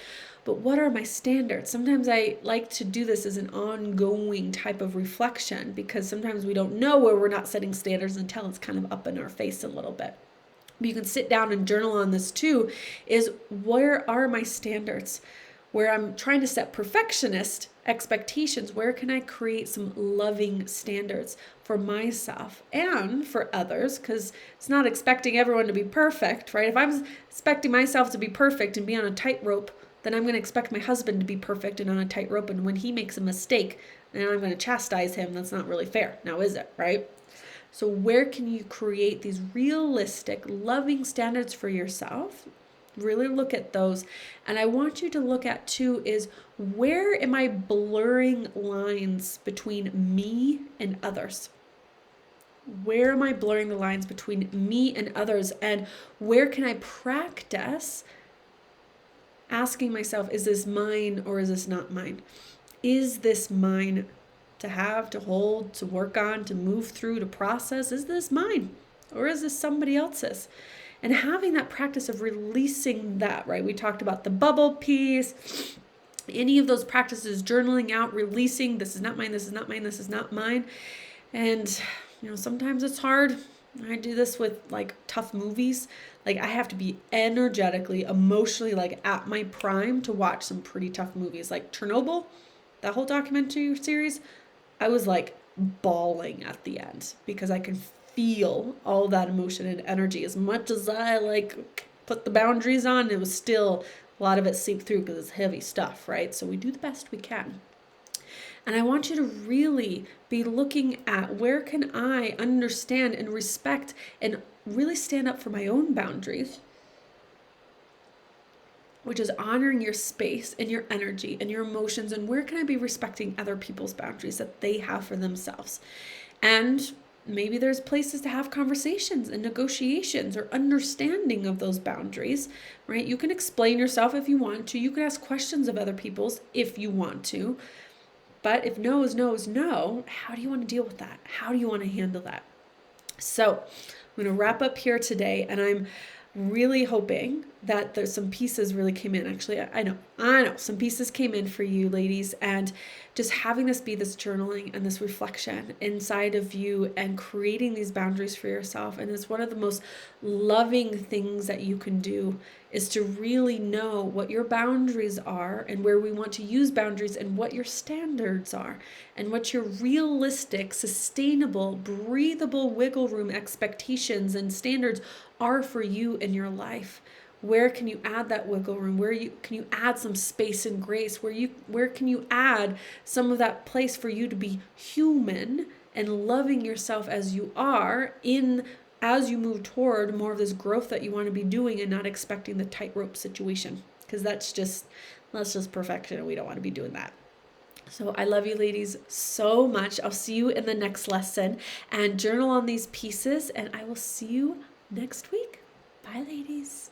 but what are my standards? Sometimes I like to do this as an ongoing type of reflection, because sometimes we don't know where we're not setting standards until it's kind of up in our face a little bit. But you can sit down and journal on this too, is where are my standards? where I'm trying to set perfectionist expectations, where can I create some loving standards for myself and for others? Because it's not expecting everyone to be perfect, right? If I'm expecting myself to be perfect and be on a tightrope, then I'm going to expect my husband to be perfect and on a tightrope. And when he makes a mistake, then I'm going to chastise him. That's not really fair. Now, is it, right? So where can you create these realistic, loving standards for yourself? Really look at those. And I want you to look at too is, where am I blurring lines between me and others? Where am I blurring the lines between me and others? And where can I practice asking myself, is this mine or is this not mine? Is this mine to have, to hold, to work on, to move through, to process? Is this mine or is this somebody else's? And having that practice of releasing that, right? We talked about the bubble piece, any of those practices, journaling out, releasing, this is not mine, this is not mine, this is not mine. And, sometimes it's hard. I do this with like tough movies. Like I have to be energetically, emotionally like at my prime to watch some pretty tough movies. Like Chernobyl, that whole documentary series, I was like bawling at the end because I can feel all that emotion and energy. As much as I like put the boundaries on, it was still a lot of it seeped through because it's heavy stuff, right? So we do the best we can. And I want you to really be looking at, where can I understand and respect and really stand up for my own boundaries, which is honoring your space and your energy and your emotions, and where can I be respecting other people's boundaries that they have for themselves. And maybe there's places to have conversations and negotiations or understanding of those boundaries, right? You can explain yourself if you want to. You can ask questions of other people's if you want to. But if no is no is no, how do you want to deal with that? How do you want to handle that? So I'm going to wrap up here today, and I'm really hoping that there's some pieces really came in. Actually, I know some pieces came in for you ladies, and just having this be this journaling and this reflection inside of you and creating these boundaries for yourself. And it's one of the most loving things that you can do, is to really know what your boundaries are and where we want to use boundaries, and what your standards are, and what your realistic, sustainable, breathable wiggle room expectations and standards are for you in your life. Where can you add that wiggle room? Can you add some space and grace? Where can you add some of that place for you to be human and loving yourself as you are, as you move toward more of this growth that you want to be doing, and not expecting the tightrope situation, because that's just perfection, and we don't want to be doing that. So I love you ladies so much. I'll see you in the next lesson, and journal on these pieces, and I will see you next week. Bye ladies.